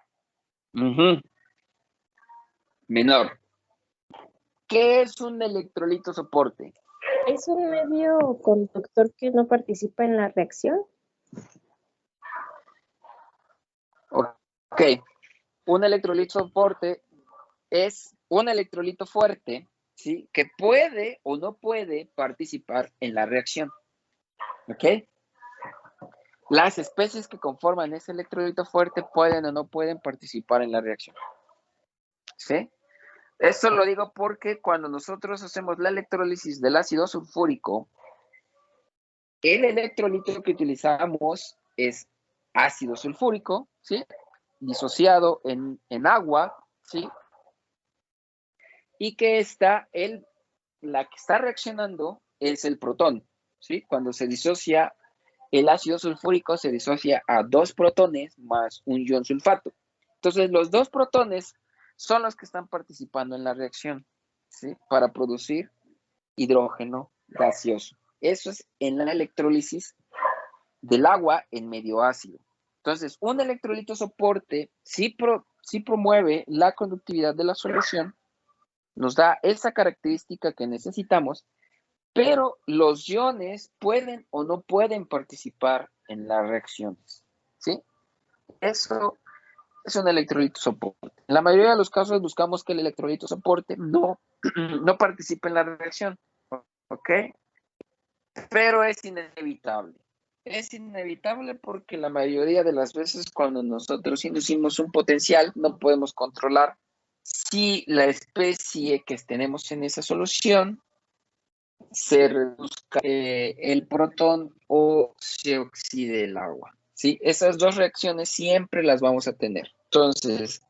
Menor. ¿Qué es un electrolito soporte? ¿Es un medio conductor que no participa en la reacción? Ok, Ok, un electrolito soporte es un electrolito fuerte, ¿sí? Que puede o no puede participar en la reacción. ¿Ok? Las especies que conforman ese electrolito fuerte pueden o no pueden participar en la reacción. ¿Sí? Esto lo digo porque cuando nosotros hacemos la electrólisis del ácido sulfúrico, el electrolito que utilizamos es ácido sulfúrico, ¿sí? Disociado en agua, ¿sí? Y que la que está reaccionando es el protón, ¿sí? Cuando se disocia el ácido sulfúrico, se disocia a 2 protones más un ion sulfato. Entonces, los 2 protones son los que están participando en la reacción, ¿sí? Para producir hidrógeno gaseoso. Eso es en la electrólisis del agua en medio ácido. Entonces, un electrolito soporte sí promueve la conductividad de la solución, nos da esa característica que necesitamos, pero los iones pueden o no pueden participar en las reacciones, ¿sí? Eso es un electrolito soporte. En la mayoría de los casos buscamos que el electrolito soporte no participe en la reacción, ¿ok? Pero es inevitable. Es inevitable porque la mayoría de las veces cuando nosotros inducimos un potencial no podemos controlar si la especie que tenemos en esa solución se reduzca el protón o se oxide el agua, ¿sí? Esas dos reacciones siempre las vamos a tener. Entonces,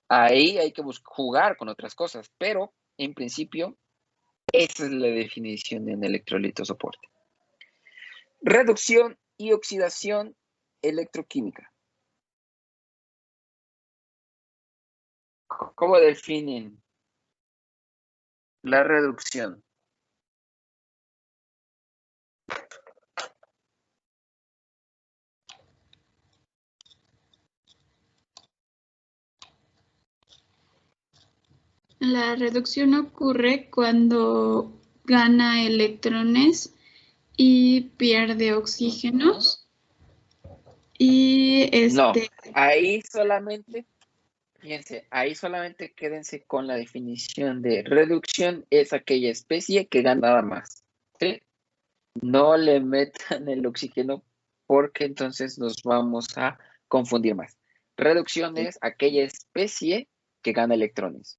ahí hay que jugar con otras cosas, pero en principio esa es la definición de un electrolito soporte. Reducción y oxidación electroquímica. ¿Cómo definen la reducción? La reducción ocurre cuando gana electrones y pierde oxígenos. Y No, ahí solamente, fíjense, ahí solamente quédense con la definición de reducción, es aquella especie que gana nada más, ¿sí? No le metan el oxígeno porque entonces nos vamos a confundir más. Reducción es aquella especie que gana electrones.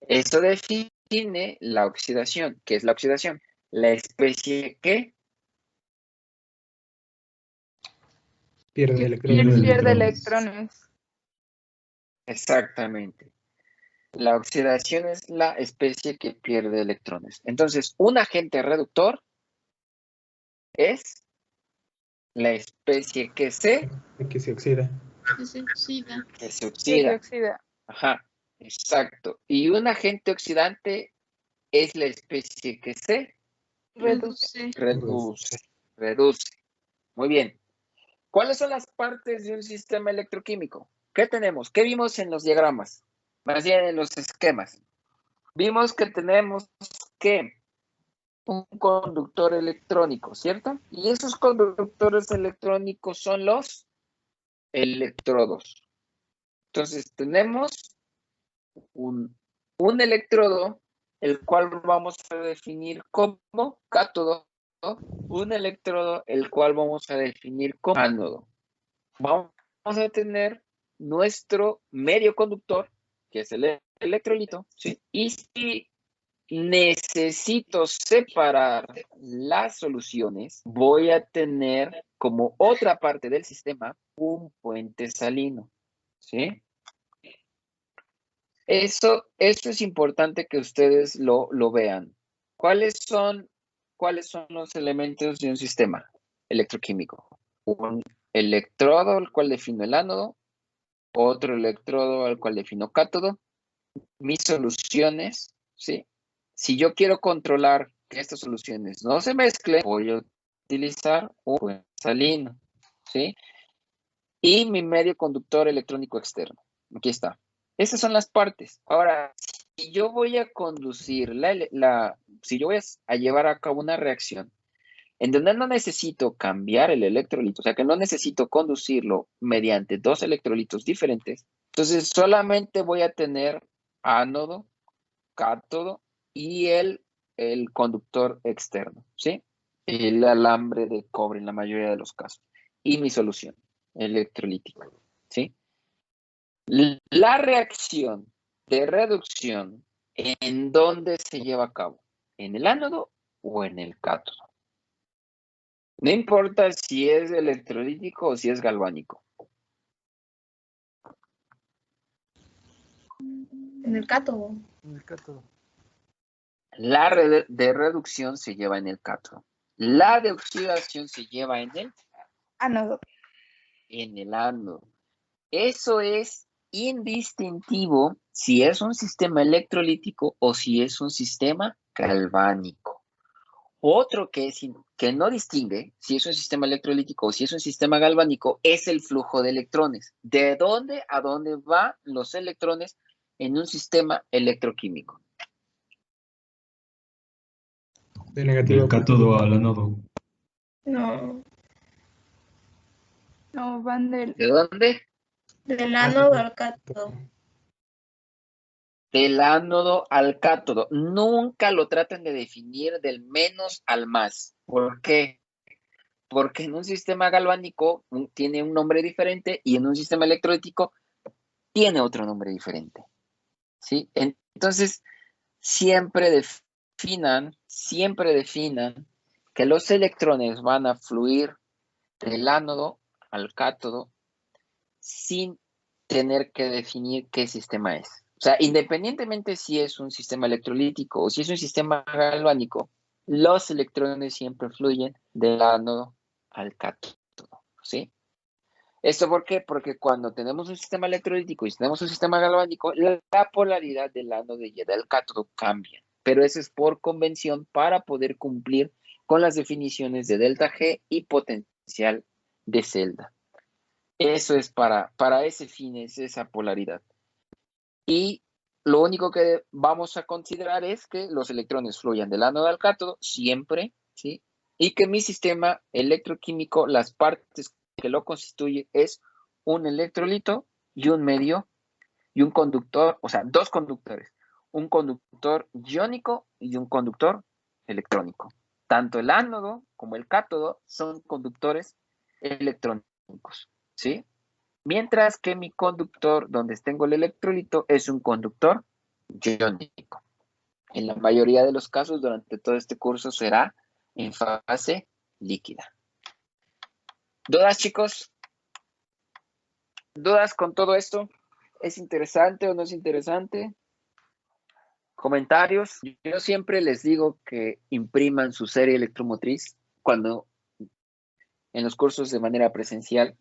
Eso define la oxidación. ¿Qué es la oxidación? La especie que Pierde electrones. Pierde electrones. Exactamente. La oxidación es la especie que pierde electrones. Entonces, un agente reductor es la especie que se Que se oxida. que se oxida. Que se Que se oxida. oxida. Ajá, exacto. Y un agente oxidante es la especie que se Reduce. reduce. Muy bien. ¿Cuáles son las partes de un sistema electroquímico? ¿Qué tenemos? ¿Qué vimos en los diagramas? Más bien en los esquemas. Vimos que tenemos que un conductor electrónico, ¿cierto? Y esos conductores electrónicos son los electrodos. Entonces tenemos un electrodo, el cual vamos a definir como cátodo, un electrodo, el cual vamos a definir como ánodo. Vamos a tener nuestro medio conductor, que es el electrolito, ¿sí? Y si necesito separar las soluciones, voy a tener como otra parte del sistema un puente salino, ¿sí? Eso es importante que ustedes lo vean. ¿Cuáles son los elementos de un sistema electroquímico? Un electrodo al cual defino el ánodo, otro electrodo al cual defino cátodo, mis soluciones, ¿sí? Si yo quiero controlar que estas soluciones no se mezclen, voy a utilizar un puente salino, ¿sí? Y mi medio conductor electrónico externo. Aquí está. Esas son las partes. Ahora, si yo voy a conducir si yo voy a llevar a cabo una reacción en donde no necesito cambiar el electrolito, o sea que no necesito conducirlo mediante dos electrolitos diferentes, entonces solamente voy a tener ánodo, cátodo y el conductor externo, ¿sí? El alambre de cobre en la mayoría de los casos. Y mi solución electrolítica, ¿sí? La reacción de reducción, ¿en dónde se lleva a cabo? ¿En el ánodo o en el cátodo? No importa si es electrolítico o si es galvánico. En el cátodo. En el cátodo. La de reducción se lleva en el cátodo. La de oxidación se lleva en el Ánodo. En el ánodo. Eso es indistintivo si es un sistema electrolítico o si es un sistema galvánico. Otro que no distingue si es un sistema electrolítico o si es un sistema galvánico es el flujo de electrones. ¿De dónde a dónde van los electrones en un sistema electroquímico? De negativo. Del cátodo al ánodo. No, No, van del... ¿De dónde? del ánodo al cátodo. Del ánodo al cátodo. Nunca lo traten de definir del menos al más. ¿Por qué? Porque en un sistema galvánico tiene un nombre diferente y en un sistema electrolítico tiene otro nombre diferente. ¿Sí? Entonces, siempre definan que los electrones van a fluir del ánodo al cátodo sin tener que definir qué sistema es. O sea, independientemente si es un sistema electrolítico o si es un sistema galvánico, los electrones siempre fluyen del ánodo al cátodo, ¿sí? ¿Esto por qué? Porque cuando tenemos un sistema electrolítico y tenemos un sistema galvánico, la polaridad del ánodo y del cátodo cambia. Pero eso es por convención para poder cumplir con las definiciones de delta G y potencial de celda. Eso es para ese fin, es esa polaridad. Y lo único que vamos a considerar es que los electrones fluyan del ánodo al cátodo siempre, ¿sí? Y que mi sistema electroquímico, las partes que lo constituye es un electrolito y un medio y un conductor, o sea, dos conductores, un conductor iónico y un conductor electrónico. Tanto el ánodo como el cátodo son conductores electrónicos, ¿sí? Mientras que mi conductor, donde tengo el electrolito, es un conductor iónico. En la mayoría de los casos, durante todo este curso, será en fase líquida. ¿Dudas, chicos? ¿Dudas con todo esto? ¿Es interesante o no es interesante? ¿Comentarios? Yo siempre les digo que impriman su serie electromotriz cuando en los cursos de manera presencial.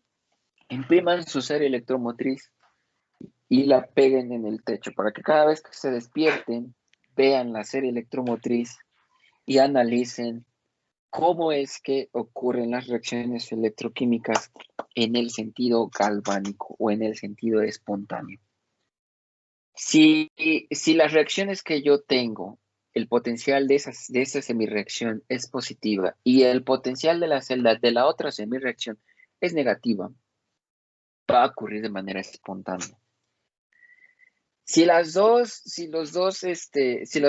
Impriman su serie electromotriz y la peguen en el techo para que cada vez que se despierten vean la serie electromotriz y analicen cómo es que ocurren las reacciones electroquímicas en el sentido galvánico o en el sentido espontáneo. Si las reacciones que yo tengo, el potencial de esa semirreacción es positiva y el potencial de la celda de la otra semirreacción es negativa, va a ocurrir de manera espontánea. Si las dos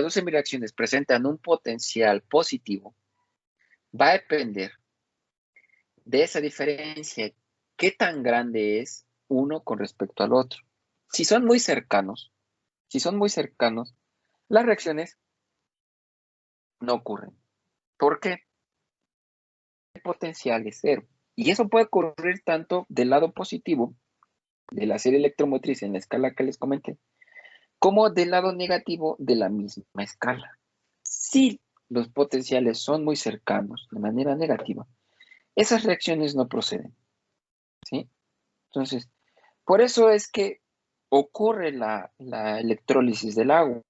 semirreacciones presentan un potencial positivo, va a depender de esa diferencia, qué tan grande es uno con respecto al otro. Si son muy cercanos, las reacciones no ocurren. ¿Por qué? El potencial es cero. Y eso puede ocurrir tanto del lado positivo de la serie electromotriz en la escala que les comenté, como del lado negativo de la misma escala. Si los potenciales son muy cercanos de manera negativa, esas reacciones no proceden, ¿sí? Entonces, por eso es que ocurre la electrólisis del agua.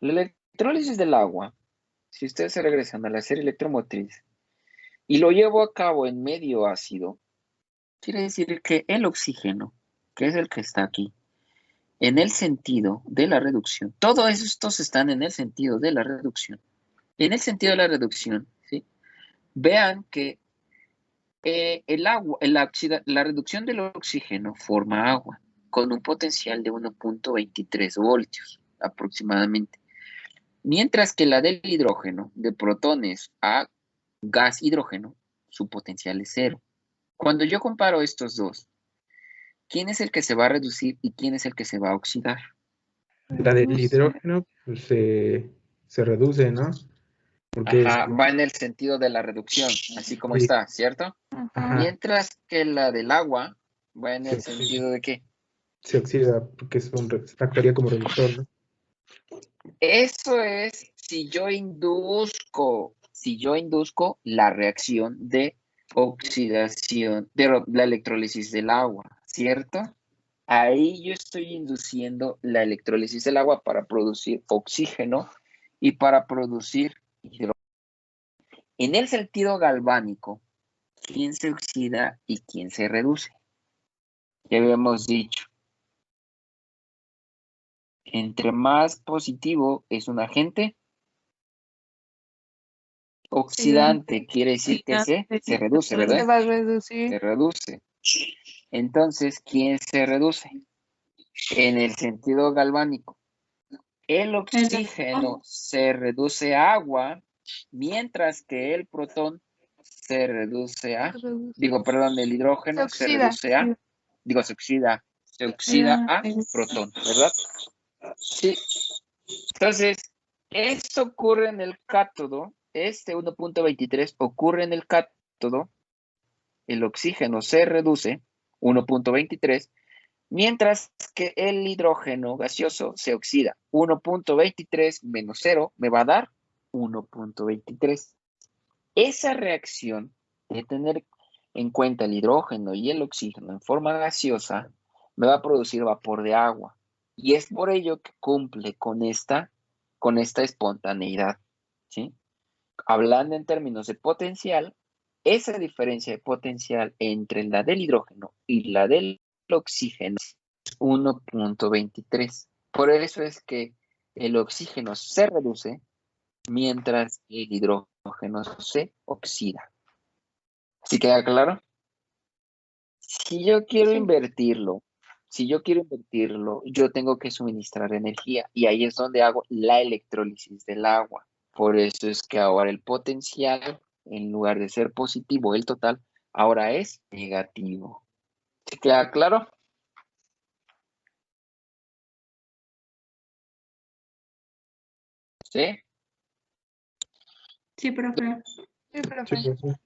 La electrólisis del agua, si ustedes se regresan a la serie electromotriz y lo llevo a cabo en medio ácido, quiere decir que el oxígeno, que es el que está aquí, en el sentido de la reducción, todos estos están en el sentido de la reducción. En el sentido de la reducción, ¿sí? vean que el agua, la reducción del oxígeno forma agua con un potencial de 1.23 voltios aproximadamente. Mientras que la del hidrógeno, de protones a gas hidrógeno, su potencial es 0. Cuando yo comparo estos dos, ¿quién es el que se va a reducir y quién es el que se va a oxidar? La del hidrógeno pues, se reduce, ¿no? Porque Ajá, va en el sentido de la reducción, así como sí. está, ¿cierto? Ajá, Mientras que la del agua va en Se el oxida. sentido de que se oxida porque actuaría como reductor, ¿no? eso es si yo induzco la reacción de oxidación, de la electrólisis del agua, ¿cierto? Ahí yo estoy induciendo la electrólisis del agua para producir oxígeno y para producir hidrógeno. En el sentido galvánico, ¿quién se oxida y quién se reduce? Ya habíamos dicho, entre más positivo es un agente oxidante, quiere decir que se reduce, ¿verdad? Se va a reducir. Se reduce. Entonces, ¿quién se reduce? En el sentido galvánico, el oxígeno se reduce a agua, mientras que el protón se reduce a, el hidrógeno se reduce a, se oxida a protón, ¿verdad? Sí. Entonces, esto ocurre en el cátodo, este 1.23 ocurre en el cátodo, el oxígeno se reduce 1.23, mientras que el hidrógeno gaseoso se oxida. 1.23 menos 0 me va a dar 1.23. Esa reacción de tener en cuenta el hidrógeno y el oxígeno en forma gaseosa me va a producir vapor de agua. Y es por ello que cumple con esta espontaneidad, ¿sí? Hablando en términos de potencial, esa diferencia de potencial entre la del hidrógeno y la del oxígeno es 1.23. Por eso es que el oxígeno se reduce mientras el hidrógeno se oxida. ¿Sí queda claro? Si yo quiero invertirlo, yo tengo que suministrar energía y ahí es donde hago la electrólisis del agua. Por eso es que ahora el potencial, en lugar de ser positivo, el total, ahora es negativo. ¿Sí queda claro? ¿Sí? Sí, profe. Sí, profe. Sí, pues, sí.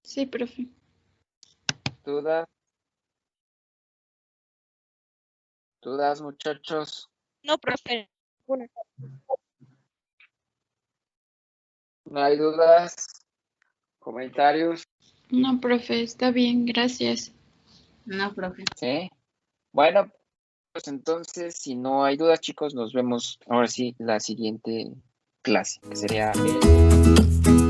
Sí, profe. ¿Dudas? ¿Dudas, muchachos? No, profe. ¿No hay dudas? ¿Comentarios? No, profe, está bien, gracias. No, profe. ¿Sí? Bueno, pues entonces, si no hay dudas, chicos, nos vemos ahora sí la siguiente clase, que sería el...